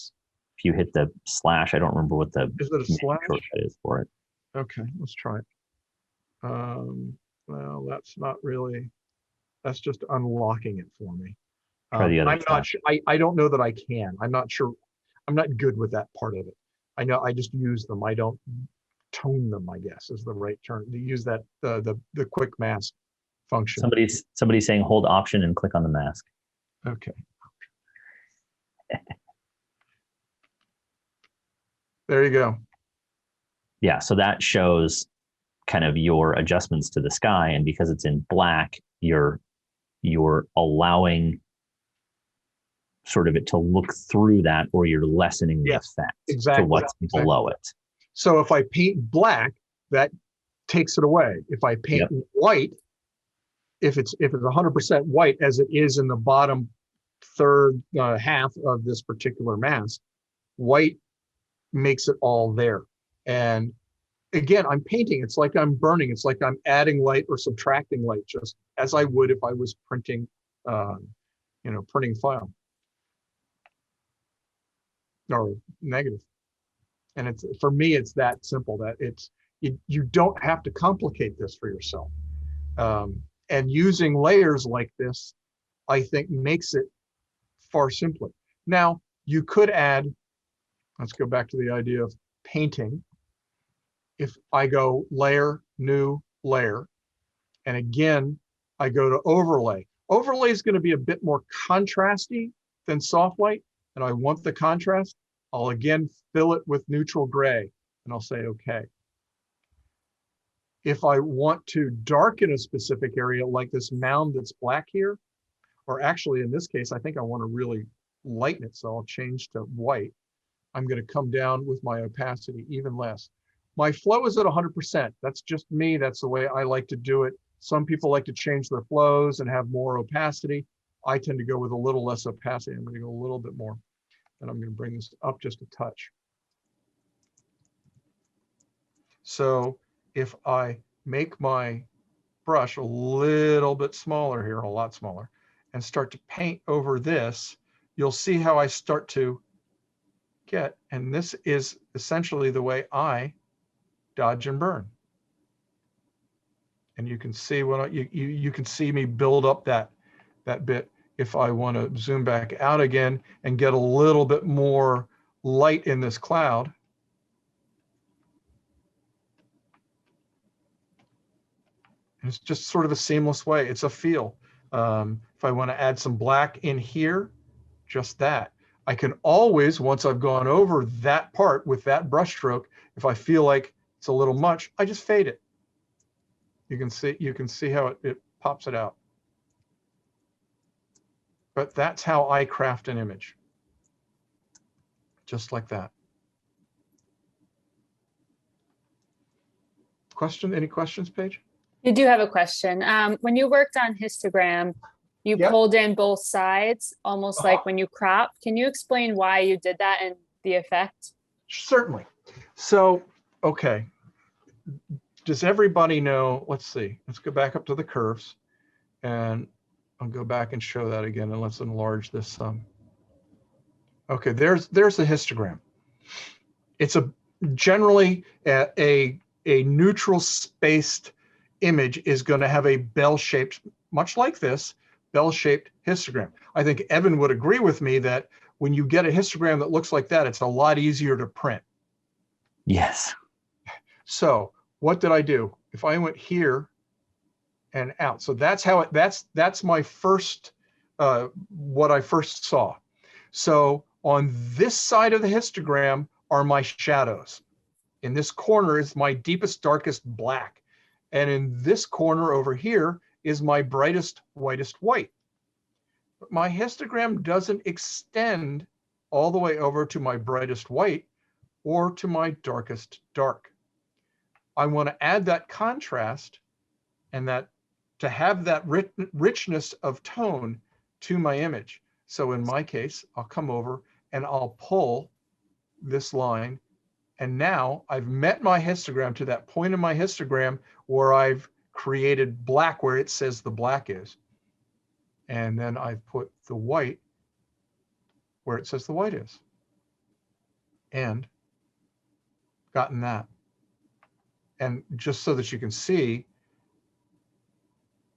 you hit the slash, I don't remember what the is it a slash is for it. Okay, let's try it. Well, that's not really, that's just unlocking it for me. Try the other I'm not sure. I don't know that I can. I'm not sure. I'm not good with that part of it. I know I just use them. I don't tone them, I guess is the right term. To use that the quick mask function. Somebody's saying hold Option and click on the mask. Okay. There you go. Yeah, so that shows kind of your adjustments to the sky, and because it's in black, you're allowing sort of it to look through that, or you're lessening the effect to what's below it. So if I paint black, that takes it away. If I paint white, if it's 100% white, as it is in the bottom third half of this particular mask, white makes it all there. And again, I'm painting. It's like I'm burning. It's like I'm adding light or subtracting light, just as I would if I was printing, printing file or negative. And it's, for me, it's that simple. That you don't have to complicate this for yourself. And using layers like this, I think, makes it far simpler. Now, you could add, let's go back to the idea of painting. If I go layer, new layer, and again, I go to overlay. Overlay is going to be a bit more contrasty than soft light, and I want the contrast. I'll again fill it with neutral gray, and I'll say okay. If I want to darken a specific area, like this mound that's black here, or actually in this case, I think I want to really lighten it, so I'll change to white. I'm going to come down with my opacity even less. My flow is at 100%. That's just me. That's the way I like to do it. Some people like to change their flows and have more opacity. I tend to go with a little less opacity. I'm going to go a little bit more, and I'm going to bring this up just a touch. So if I make my brush a little bit smaller here, a lot smaller, and start to paint over this, you'll see how I start to get, and this is essentially the way I dodge and burn. And you can see when you can see me build up that bit. If I want to zoom back out again and get a little bit more light in this cloud, and it's just sort of a seamless way. It's a feel. If I want to add some black in here, just that. I can always, once I've gone over that part with that brush stroke, if I feel like it's a little much, I just fade it. You can see how it pops it out. But that's how I craft an image. Just like that. Any questions, Paige? You do have a question. When you worked on histogram, you pulled in both sides, almost like when you crop. Can you explain why you did that and the effect? Certainly. So, okay. Does everybody know? Let's see. Let's go back up to the curves, and I'll go back and show that again, and let's enlarge this some. Okay, there's the histogram. It's generally a neutral spaced image is going to have a bell-shaped, much like this, bell-shaped histogram. I think Evan would agree with me that when you get a histogram that looks like that, it's a lot easier to print. Yes. So what did I do? If I went here and out, so that's how that's my first, what I first saw. So on this side of the histogram are my shadows. In this corner is my deepest, darkest black. And in this corner over here is my brightest, whitest white. But my histogram doesn't extend all the way over to my brightest white or to my darkest dark. I want to add that contrast and that to have that richness of tone to my image. So in my case, I'll come over and I'll pull this line. And now I've met my histogram to that point in my histogram where I've created black where it says the black is. And then I've put the white where it says the white is. And gotten that. And just so that you can see,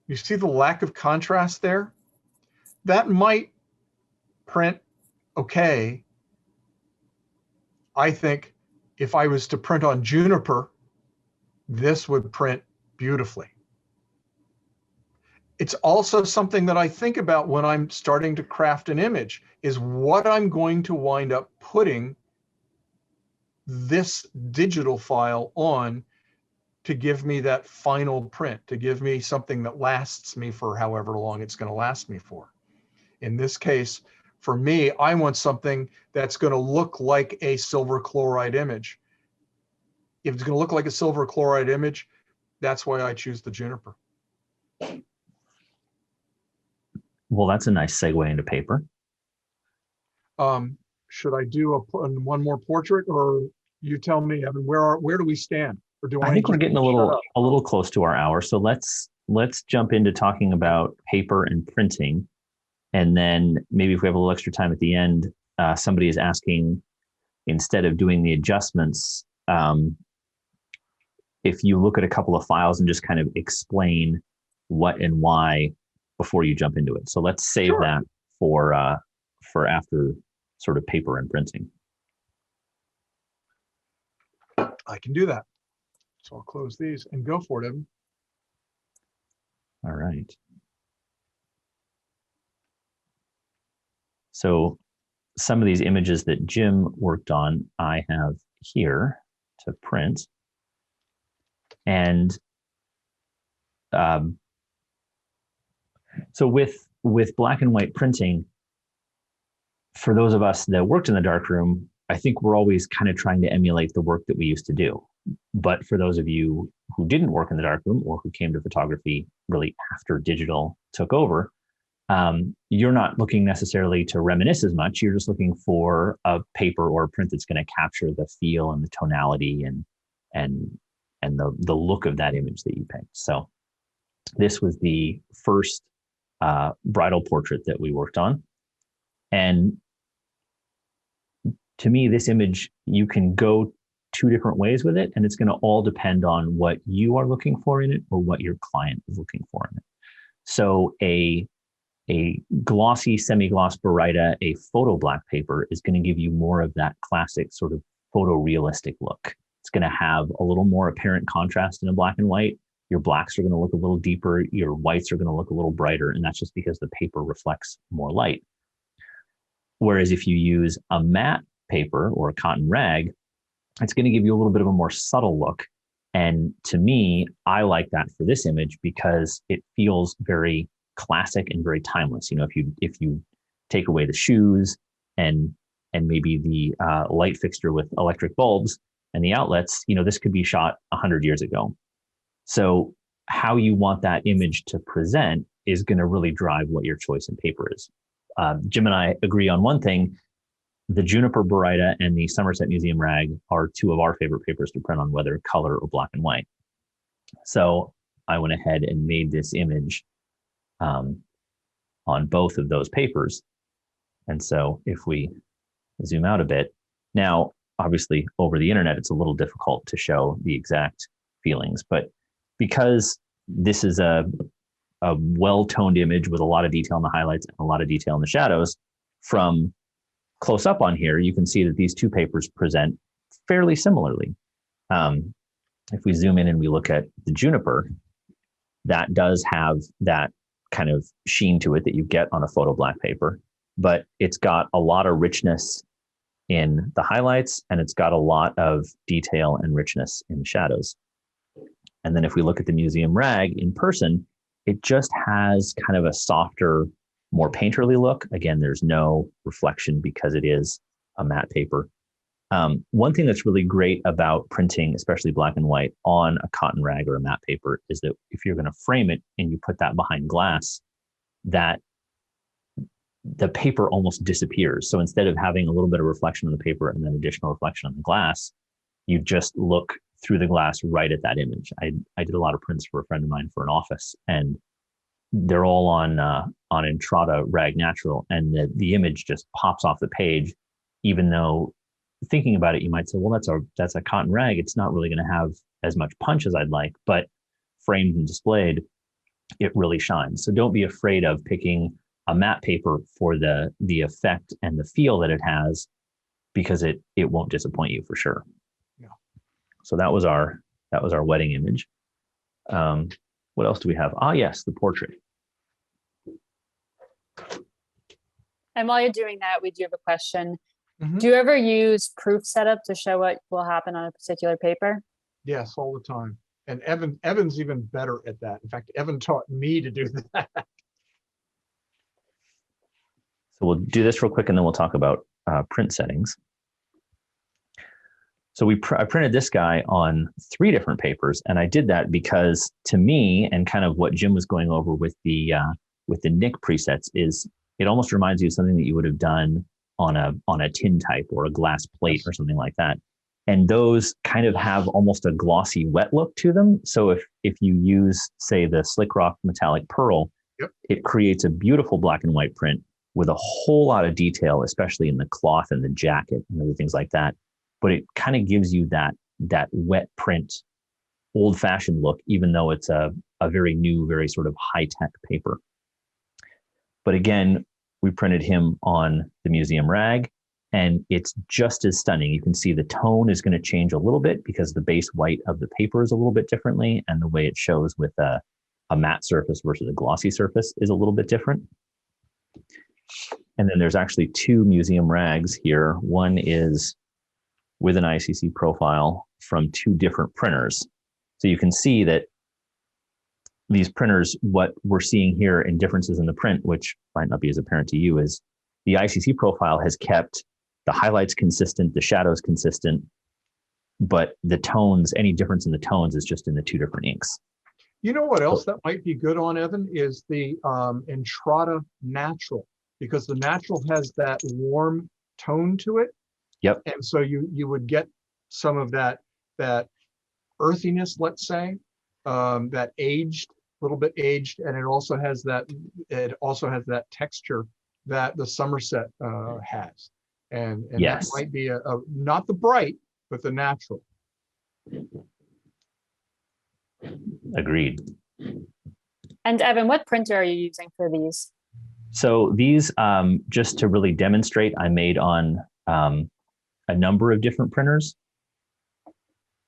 you see the lack of contrast there? That might print okay. I think if I was to print on Juniper, this would print beautifully. It's also something that I think about when I'm starting to craft an image, is what I'm going to wind up putting this digital file on to give me that final print, to give me something that lasts me for however long it's going to last me for. In this case, for me, I want something that's going to look like a silver chloride image. If it's going to look like a silver chloride image, that's why I choose the Juniper. Well, that's a nice segue into paper. Should I do one more portrait, or you tell me, Evan, where do we stand? Or do I think we're getting a shut up? little close to our hour. So let's jump into talking about paper and printing. And then maybe if we have a little extra time at the end, somebody is asking, instead of doing the adjustments, if you look at a couple of files and just kind of explain what and why before you jump into it. So let's save that for after sort of paper and printing. I can do that. So I'll close these and go for it, Evan. All right. So some of these images that Jim worked on, I have here to print. And so with black and white printing, for those of us that worked in the darkroom, I think we're always kind of trying to emulate the work that we used to do. But for those of you who didn't work in the darkroom or who came to photography really after digital took over, you're not looking necessarily to reminisce as much. You're just looking for a paper or a print that's going to capture the feel and the tonality and the look of that image that you picked. So this was the first bridal portrait that we worked on. And to me, this image, you can go two different ways with it, and it's going to all depend on what you are looking for in it or what your client is looking for in it. So a glossy semi-gloss Baryta, a photo black paper, is going to give you more of that classic sort of photorealistic look. It's going to have a little more apparent contrast in a black and white. Your blacks are going to look a little deeper. Your whites are going to look a little brighter, and that's just because the paper reflects more light. Whereas if you use a matte paper or a cotton rag, it's going to give you a little bit of a more subtle look. And to me, I like that for this image because it feels very classic and very timeless. You know, if you take away the shoes and maybe the light fixture with electric bulbs and the outlets, you know, this could be shot 100 years ago. So how you want that image to present is going to really drive what your choice in paper is. Jim and I agree on one thing. The Juniper Baryta and the Somerset Museum Rag are two of our favorite papers to print on, whether color or black and white. So I went ahead and made this image on both of those papers. And so if we zoom out a bit, now, obviously over the internet, it's a little difficult to show the exact feelings, but because this is a well-toned image with a lot of detail in the highlights and a lot of detail in the shadows, from close up on here, you can see that these two papers present fairly similarly. If we zoom in and we look at the Juniper, that does have that kind of sheen to it that you get on a photo black paper, but it's got a lot of richness in the highlights and it's got a lot of detail and richness in the shadows. And then if we look at the museum rag in person, it just has kind of a softer, more painterly look. Again, there's no reflection because it is a matte paper. One thing that's really great about printing, especially black and white, on a cotton rag or a matte paper is that if you're going to frame it and you put that behind glass, that the paper almost disappears. So instead of having a little bit of reflection on the paper and then additional reflection on the glass, you just look through the glass right at that image. I did a lot of prints for a friend of mine for an office, and they're all on Entrada Rag Natural, and the image just pops off the page, even though thinking about it, you might say, well, that's a cotton rag. It's not really going to have as much punch as I'd like, but framed and displayed, it really shines. So don't be afraid of picking a matte paper for the effect and the feel that it has, because it won't disappoint you for sure. Yeah. So that was our wedding image. What else do we have? Ah, yes, the portrait. And while you're doing that, we do have a question. Mm-hmm. Do you ever use proof setup to show what will happen on a particular paper? Yes, all the time. And Evan's even better at that. In fact, Evan taught me to do that. So we'll do this real quick and then we'll talk about print settings. So I printed this guy on 3 different papers, and I did that because, to me, and kind of what Jim was going over with the with the NIK presets is it almost reminds you of something that you would have done on a tin type or a glass plate or something like that. And those kind of have almost a glossy wet look to them. So if you use, say, the Slick Rock Metallic Pearl, it creates a beautiful black and white print with a whole lot of detail, especially in the cloth and the jacket and other things like that. But it kind of gives you that wet print, old-fashioned look, even though it's a very new, very sort of high-tech paper. But again, we printed him on the museum rag, and it's just as stunning. You can see the tone is going to change a little bit because the base white of the paper is a little bit differently, and the way it shows with a matte surface versus a glossy surface is a little bit different. And then there's actually two museum rags here. One is with an ICC profile from two different printers. So you can see that these printers, what we're seeing here in differences in the print, which might not be as apparent to you, is the ICC profile has kept the highlights consistent, the shadows consistent, but the tones, any difference in the tones is just in the two different inks. You know what else that might be good on, Evan, is the Entrada Natural, because the Natural has that warm tone to it. Yep. And so you would get some of that earthiness, let's say, that aged, a little bit aged, and it also has that texture that the Somerset has. And yes, that might be a not the bright, but the natural. Agreed. And Evan, what printer are you using for these? So these, just to really demonstrate, I made on a number of different printers.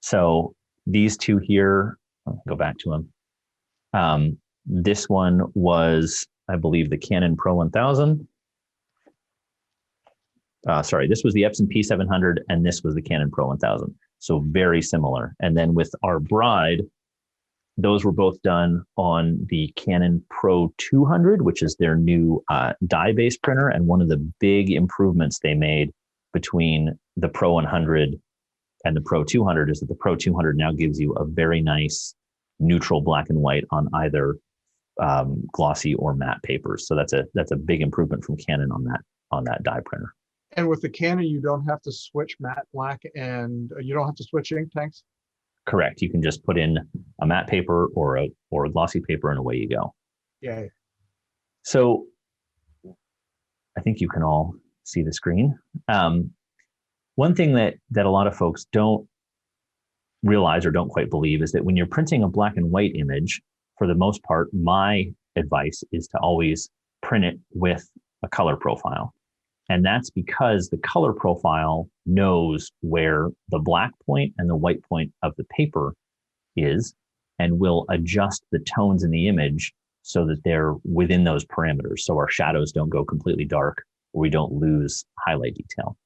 So these two here, I'll go back to them. This one was, I believe, the Canon Pro 1000. Sorry, this was the Epson P700, and this was the Canon Pro 1000. So very similar. And then with our bride, those were both done on the Canon Pro 200, which is their new dye-based printer. And one of the big improvements they made between the Pro 100 and the Pro 200 is that the Pro 200 now gives you a very nice neutral black and white on either glossy or matte papers. So that's a big improvement from Canon on that dye printer. And with the Canon, you don't have to switch matte black, and you don't have to switch ink tanks? Correct. You can just put in a matte paper or a glossy paper, and away you go. Yeah. So I think you can all see the screen. One thing that a lot of folks don't realize or don't quite believe is that when you're printing a black and white image, for the most part, my advice is to always print it with a color profile. And that's because the color profile knows where the black point and the white point of the paper is and will adjust the tones in the image so that they're within those parameters. So our shadows don't go completely dark or we don't lose highlight detail.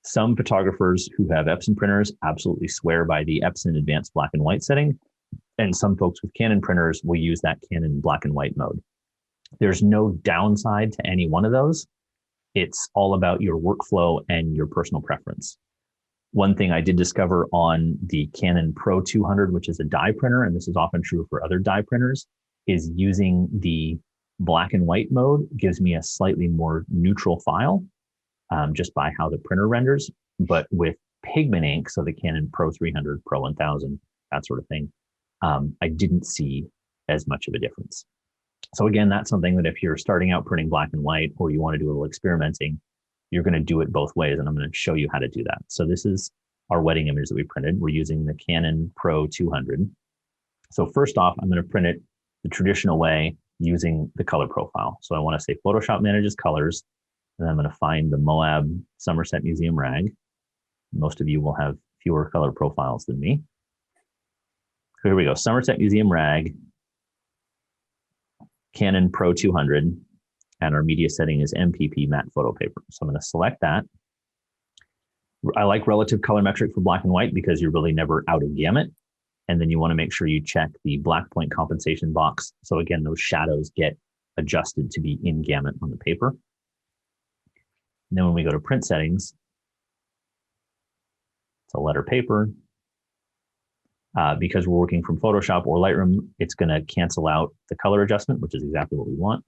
Some photographers who have Epson printers absolutely swear by the Epson advanced black and white setting. And some folks with Canon printers will use that Canon black and white mode. There's no downside to any one of those. It's all about your workflow and your personal preference. One thing I did discover on the Canon Pro 200, which is a dye printer, and this is often true for other dye printers, is using the black and white mode gives me a slightly more neutral file just by how the printer renders. But with pigment ink, so the Canon Pro 300, Pro 1000, that sort of thing, I didn't see as much of a difference. So again, that's something that if you're starting out printing black and white or you want to do a little experimenting, you're going to do it both ways. And I'm going to show you how to do that. So this is our wedding image that we printed. We're using the Canon Pro 200. So first off, I'm going to print it the traditional way using the color profile. So I want to say Photoshop manages colors, and I'm going to find the Moab Somerset Museum rag. Most of you will have fewer color profiles than me. So here we go, Somerset Museum rag, Canon Pro 200, and our media setting is MPP matte photo paper. So I'm going to select that. I like relative color metric for black and white because you're really never out of gamut. And then you want to make sure you check the black point compensation box. So again, those shadows get adjusted to be in gamut on the paper. And then when we go to print settings, it's a letter paper. Because we're working from Photoshop or Lightroom, it's going to cancel out the color adjustment, which is exactly what we want.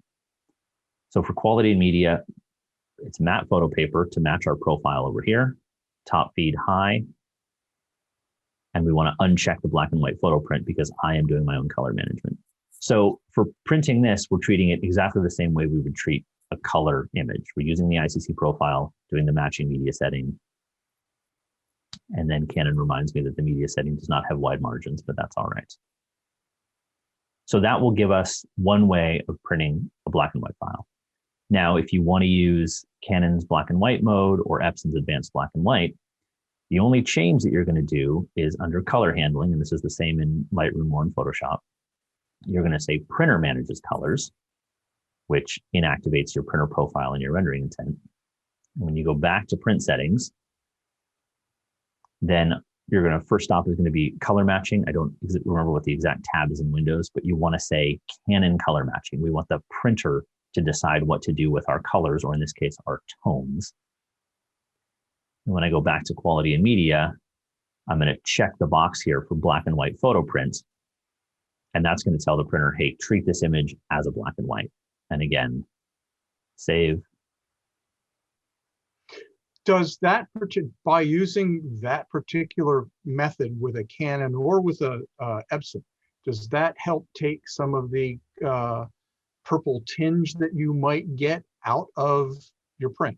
So for quality and media, it's matte photo paper to match our profile over here, top feed high. And we want to uncheck the black and white photo print because I am doing my own color management. So for printing this, we're treating it exactly the same way we would treat a color image. We're using the ICC profile, doing the matching media setting. And then Canon reminds me that the media setting does not have wide margins, but that's all right. So that will give us one way of printing a black and white file. Now, if you want to use Canon's black and white mode or Epson's advanced black and white, the only change that you're going to do is under color handling, and this is the same in Lightroom or in Photoshop. You're going to say printer manages colors, which inactivates your printer profile and your rendering intent. And when you go back to print settings, then you're going to, first stop is going to be color matching. I don't remember what the exact tab is in Windows, but you want to say Canon color matching. We want the printer to decide what to do with our colors, or in this case, our tones. And when I go back to quality and media, I'm going to check the box here for black and white photo print. And that's going to tell the printer, hey, treat this image as a black and white. And again, save. Does that, by using that particular method with a Canon or with a Epson, does that help take some of the purple tinge that you might get out of your print?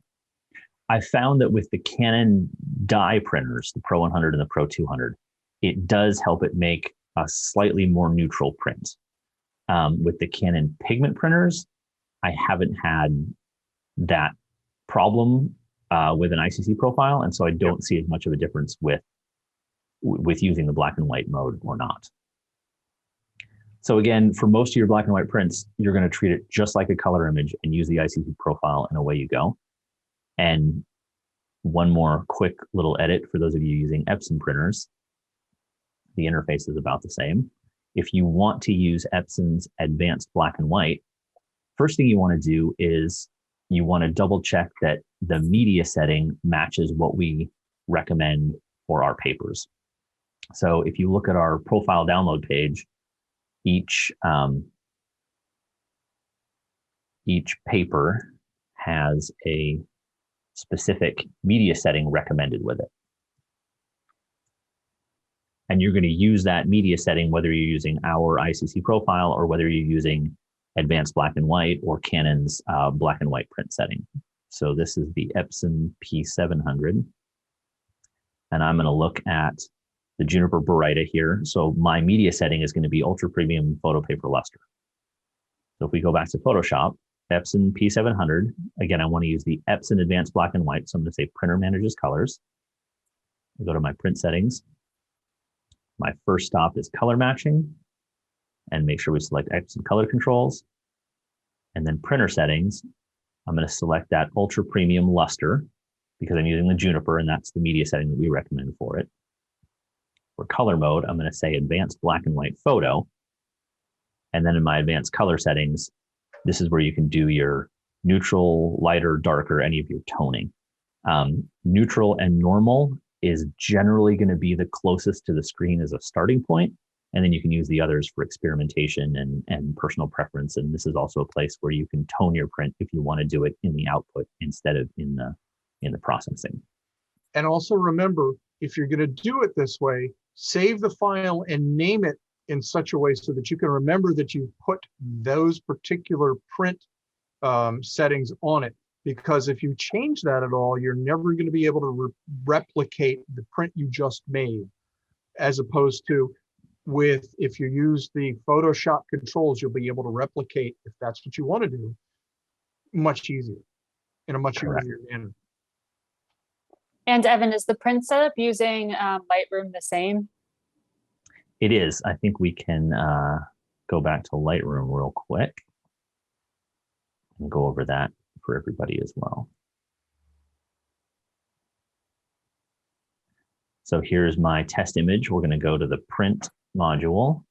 I found that with the Canon dye printers, the Pro 100 and the Pro 200, it does help it make a slightly more neutral print. With the Canon pigment printers, I haven't had that problem with an ICC profile, and so I don't see as much of a difference with using the black and white mode or not. So again, for most of your black and white prints, you're going to treat it just like a color image and use the ICC profile, and away you go. And one more quick little edit for those of you using Epson printers. The interface is about the same. If you want to use Epson's advanced black and white, first thing you want to do is you want to double check that the media setting matches what we recommend for our papers. So if you look at our profile download page, each paper has a specific media setting recommended with it. And you're going to use that media setting whether you're using our ICC profile or whether you're using advanced black and white or Canon's black and white print setting. So this is the Epson P700. And I'm going to look at the Juniper Baryta here. So my media setting is going to be ultra premium photo paper luster. So if we go back to Photoshop, Epson P700, again, I want to use the Epson advanced black and white. So I'm going to say printer manages colors. I go to my print settings. My first stop is color matching, and make sure we select Epson color controls. And then printer settings, I'm going to select that ultra premium luster because I'm using the Juniper, and that's the media setting that we recommend for it. For color mode, I'm going to say advanced black and white photo. And then in my advanced color settings, this is where you can do your neutral, lighter, darker, any of your toning. Neutral and normal is generally going to be the closest to the screen as a starting point. And then you can use the others for experimentation and personal preference. And this is also a place where you can tone your print if you want to do it in the output instead of in the processing. And also remember, if you're going to do it this way, save the file and name it in such a way so that you can remember that you put those particular print settings on it. Because if you change that at all, you're never going to be able to replicate the print you just made, as opposed to if you use the Photoshop controls, you'll be able to replicate, if that's what you want to do, much easier, in a much easier manner. And Evan, is the print setup using Lightroom the same? It is. I think we can go back to Lightroom real quick and go over that for everybody as well. So here's my test image. We're going to go to the print module.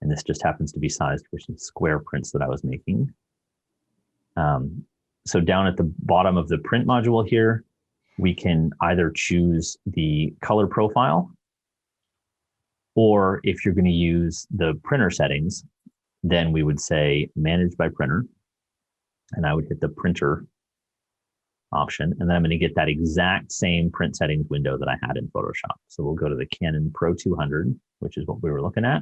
And this just happens to be sized for some square prints that I was making. So down at the bottom of the print module here, we can either choose the color profile, or if you're going to use the printer settings, then we would say manage by printer, and I would hit the printer option, and then I'm going to get that exact same print settings window that I had in Photoshop. So we'll go to the Canon Pro 200, which is what we were looking at.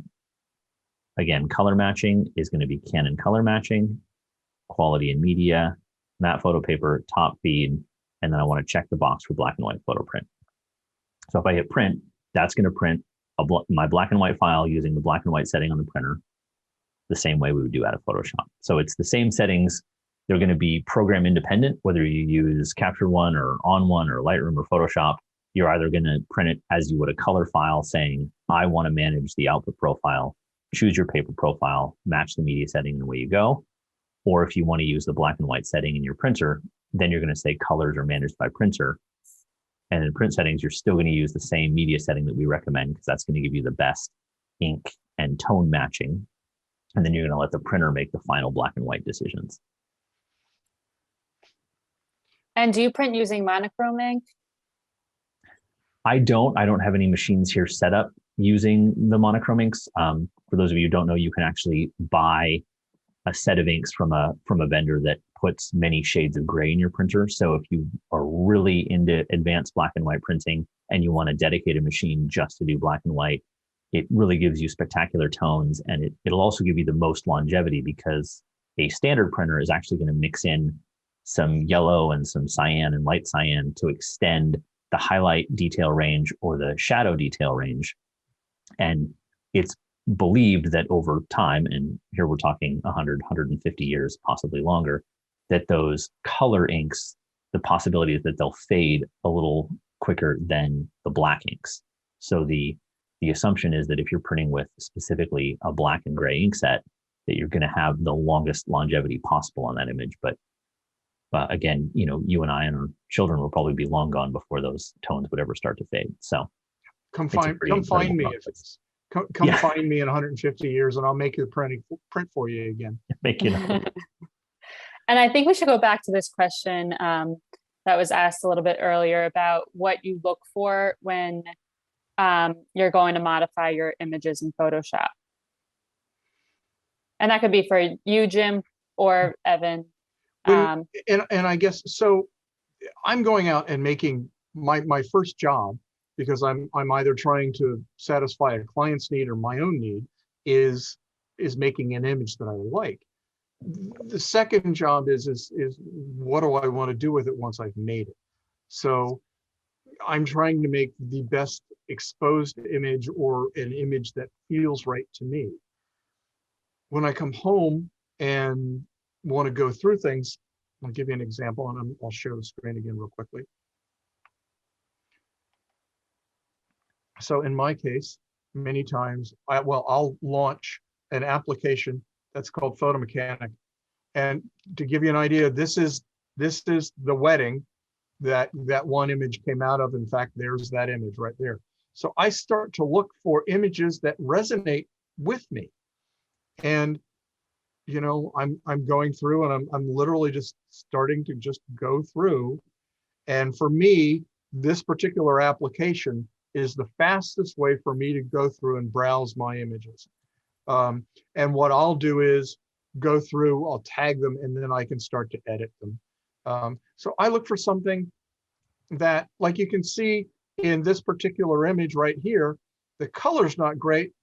Again, color matching is going to be Canon color matching, quality and media, matte photo paper, top feed, and then I want to check the box for black and white photo print. So if I hit print, that's going to print my black and white file using the black and white setting on the printer, the same way we would do out of Photoshop. So it's the same settings. They're going to be program independent, whether you use Capture One or On One or Lightroom or Photoshop. You're either going to print it as you would a color file saying, I want to manage the output profile, choose your paper profile, match the media setting, and away you go. Or if you want to use the black and white setting in your printer, then you're going to say colors are managed by printer. And in print settings, you're still going to use the same media setting that we recommend, because that's going to give you the best ink and tone matching. And then you're going to let the printer make the final black and white decisions. And do you print using monochrome ink? I don't have any machines here set up using the monochrome inks. For those of you who don't know, you can actually buy a set of inks from a vendor that puts many shades of gray in your printer. So if you are really into advanced black and white printing and you want a dedicated machine just to do black and white, it really gives you spectacular tones, and it'll also give you the most longevity, because a standard printer is actually going to mix in some yellow and some cyan and light cyan to extend the highlight detail range or the shadow detail range. And it's believed that over time, and here we're talking 100, 150 years, possibly longer, that those color inks, the possibility is that they'll fade a little quicker than the black inks. So the assumption is that if you're printing with specifically a black and gray ink set, that you're going to have the longest longevity possible on that image. But again, you and I and our children will probably be long gone before those tones would ever start to fade. So come find me if it's come Yeah. find me in 150 years, and I'll make your print for you again. Make it up. And I think we should go back to this question that was asked a little bit earlier about what you look for when you're going to modify your images in Photoshop. And that could be for you, Jim, or Evan. And I guess, so I'm going out and making my first job, because I'm either trying to satisfy a client's need or my own need, is making an image that I like. The second job is what do I want to do with it once I've made it? So I'm trying to make the best exposed image, or an image that feels right to me. When I come home and want to go through things, I'll give you an example, and I'll share the screen again real quickly. So in my case, many times, I'll launch an application that's called Photo Mechanic. And to give you an idea, this is the wedding that one image came out of. In fact, there's that image right there. So I start to look for images that resonate with me. And I'm going through, and I'm literally just starting to just go through. And for me, this particular application is the fastest way for me to go through and browse my images. And what I'll do is go through, I'll tag them, and then I can start to edit them. So I look for something that, like you can see in this particular image right here, the color's not great,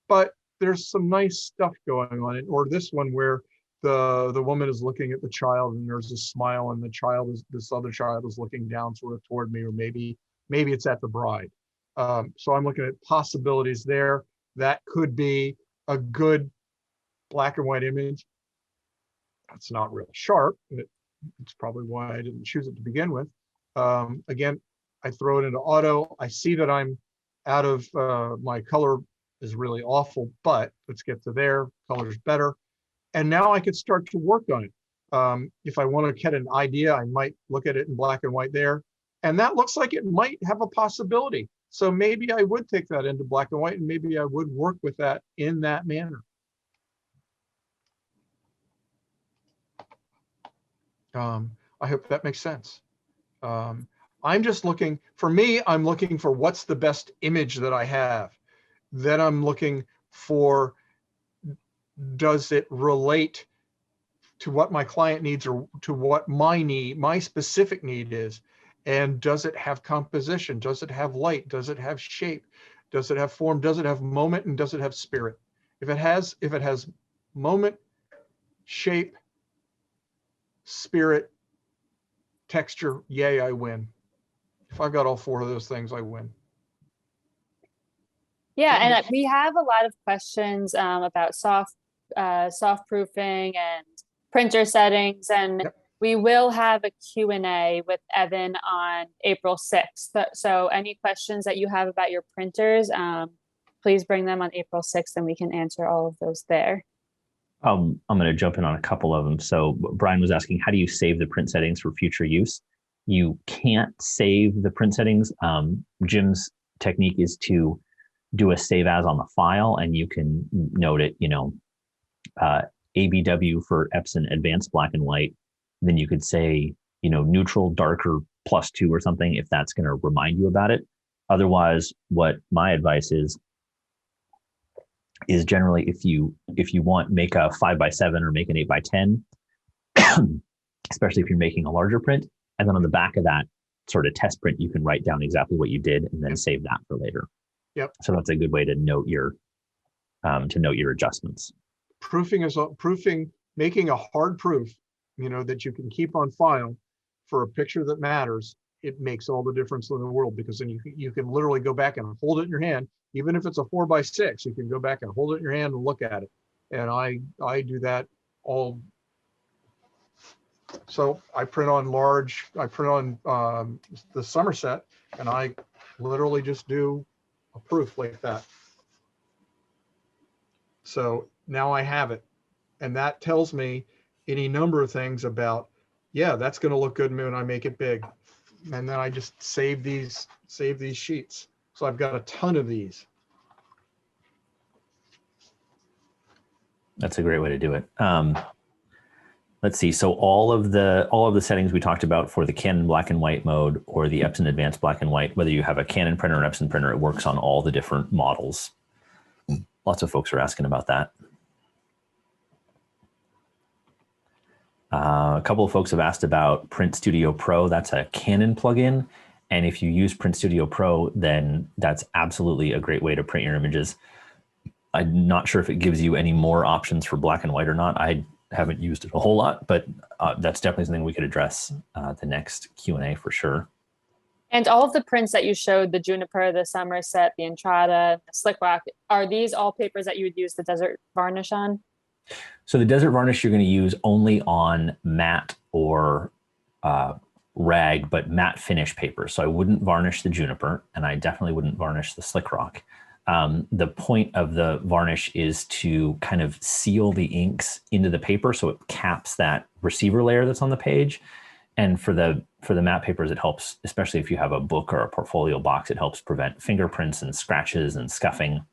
but there's some nice stuff going on it. Or this one where the woman is looking at the child and there's a smile, and this other child is looking down sort of toward me, or maybe it's at the bride. So I'm looking at possibilities there. That could be a good black and white image. It's not real sharp. It's probably why I didn't choose it to begin with. Again, I throw it into auto. I see that I'm out of my color is really awful, but let's get to there. Color's better. And now I could start to work on it. If I want to get an idea, I might look at it in black and white there. And that looks like it might have a possibility. So maybe I would take that into black and white, and maybe I would work with that in that manner. I hope that makes sense. I'm just looking, for me, I'm looking for what's the best image that I have. Then I'm looking for does it relate to what my client needs or to what my specific need is? And does it have composition? Does it have light? Does it have shape? Does it have form? Does it have moment? And does it have spirit? If it has moment, shape, spirit, texture, yay, I win. If I've got all four of those things, I win. Yeah, and we have a lot of questions about soft proofing and printer settings, and Yep. we will have a Q&A with Evan on April 6th. So any questions that you have about your printers, please bring them on April 6th and we can answer all of those there. I'm going to jump in on a couple of them. So Brian was asking, how do you save the print settings for future use? You can't save the print settings. Jim's technique is to do a save as on the file, and you can note it, ABW for Epson Advanced Black and White. Then you could say, neutral, darker, +2 or something, if that's going to remind you about it. Otherwise, what my advice is generally, if you want, make a 5x7 or make an 8x10, especially if you're making a larger print. And then on the back of that sort of test print, you can write down exactly what you did and then save that for later. Yep. So that's a good way to note your adjustments. Proofing, making a hard proof, that you can keep on file for a picture that matters. It makes all the difference in the world, because then you can literally go back and hold it in your hand. Even if it's a 4x6, you can go back and hold it in your hand and look at it. And I do that all. So I print on the Somerset, and I literally just do a proof like that. So now I have it, and that tells me any number of things about, yeah, that's going to look good when I make it big. And then I just save these sheets. So I've got a ton of these. That's a great way to do it. Let's see. So all of the settings we talked about for the Canon black and white mode or the Epson Advanced Black and White, whether you have a Canon printer or an Epson printer, it works on all the different models. Lots of folks are asking about that. A couple of folks have asked about Print Studio Pro. That's a Canon plugin. And if you use Print Studio Pro, then that's absolutely a great way to print your images. I'm not sure if it gives you any more options for black and white or not. I haven't used it a whole lot, but that's definitely something we could address the next Q&A for sure. And all of the prints that you showed, the Juniper, the Somerset, the Entrada, the Slick Rock, are these all papers that you would use the desert varnish on? So the desert varnish you're going to use only on matte or rag, but matte finish paper. So I wouldn't varnish the Juniper, and I definitely wouldn't varnish the Slick Rock. The point of the varnish is to kind of seal the inks into the paper so it caps that receiver layer that's on the page. And for the matte papers, it helps, especially if you have a book or a portfolio box, it helps prevent fingerprints and scratches and scuffing.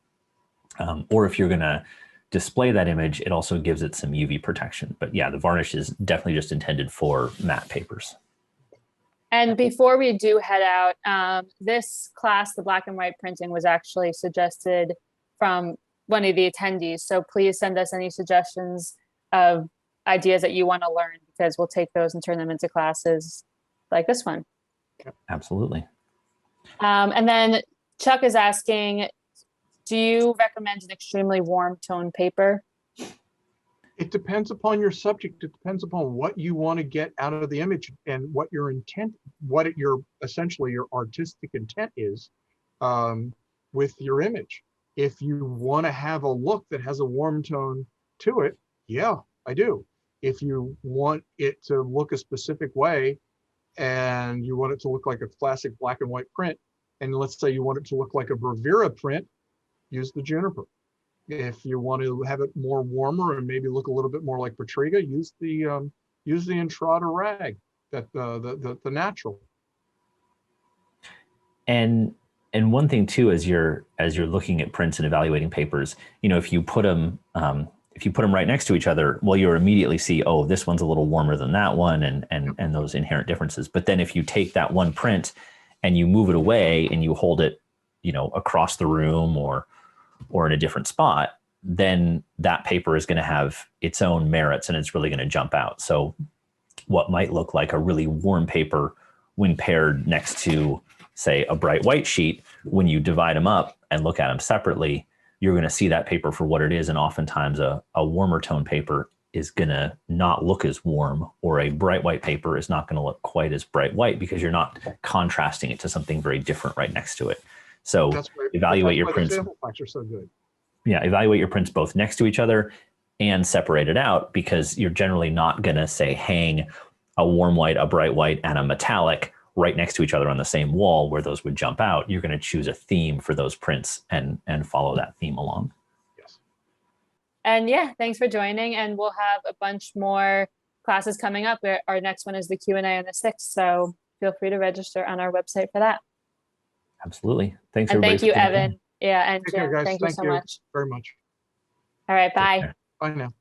Or if you're going to display that image, it also gives it some UV protection. But yeah, the varnish is definitely just intended for matte papers. And before we do head out, this class, the black and white printing, was actually suggested from one of the attendees. So please send us any suggestions of ideas that you want to learn, because we'll take those and turn them into classes like this one. Absolutely. And then Chuck is asking, do you recommend an extremely warm tone paper? It depends upon your subject. It depends upon what you want to get out of the image and what your intent, essentially your artistic intent is with your image. If you want to have a look that has a warm tone to it, yeah, I do. If you want it to look a specific way and you want it to look like a classic black and white print, and let's say you want it to look like a Bravura print, use the Juniper. If you want to have it more warmer and maybe look a little bit more like Patriga, use the Entrada rag, the natural. And one thing too, as you're looking at prints and evaluating papers, if you put them right next to each other, well, you'll immediately see, oh, this one's a little warmer than that one, and those inherent differences. But then if you take that one print and you move it away and you hold it, across the room or in a different spot, then that paper is going to have its own merits and it's really going to jump out. So what might look like a really warm paper when paired next to, say, a bright white sheet, when you divide them up and look at them separately, you're going to see that paper for what it is. And oftentimes a warmer tone paper is going to not look as warm, or a bright white paper is not going to look quite as bright white because you're not contrasting it to something very different right next to it. So evaluate your prints. Sample packs are so good. Yeah, evaluate your prints both next to each other and separate it out, because you're generally not going to, say, hang a warm white, a bright white, and a metallic right next to each other on the same wall where those would jump out. You're going to choose a theme for those prints and follow that theme along. Yes. And yeah, thanks for joining. And we'll have a bunch more classes coming up. Our next one is the Q&A on the 6th. So feel free to register on our website for that. Absolutely. Thanks, and everybody. thank you, Evan. Yeah, and Take Jim, care, guys. thank you so much. very much. All right, bye. Bye now.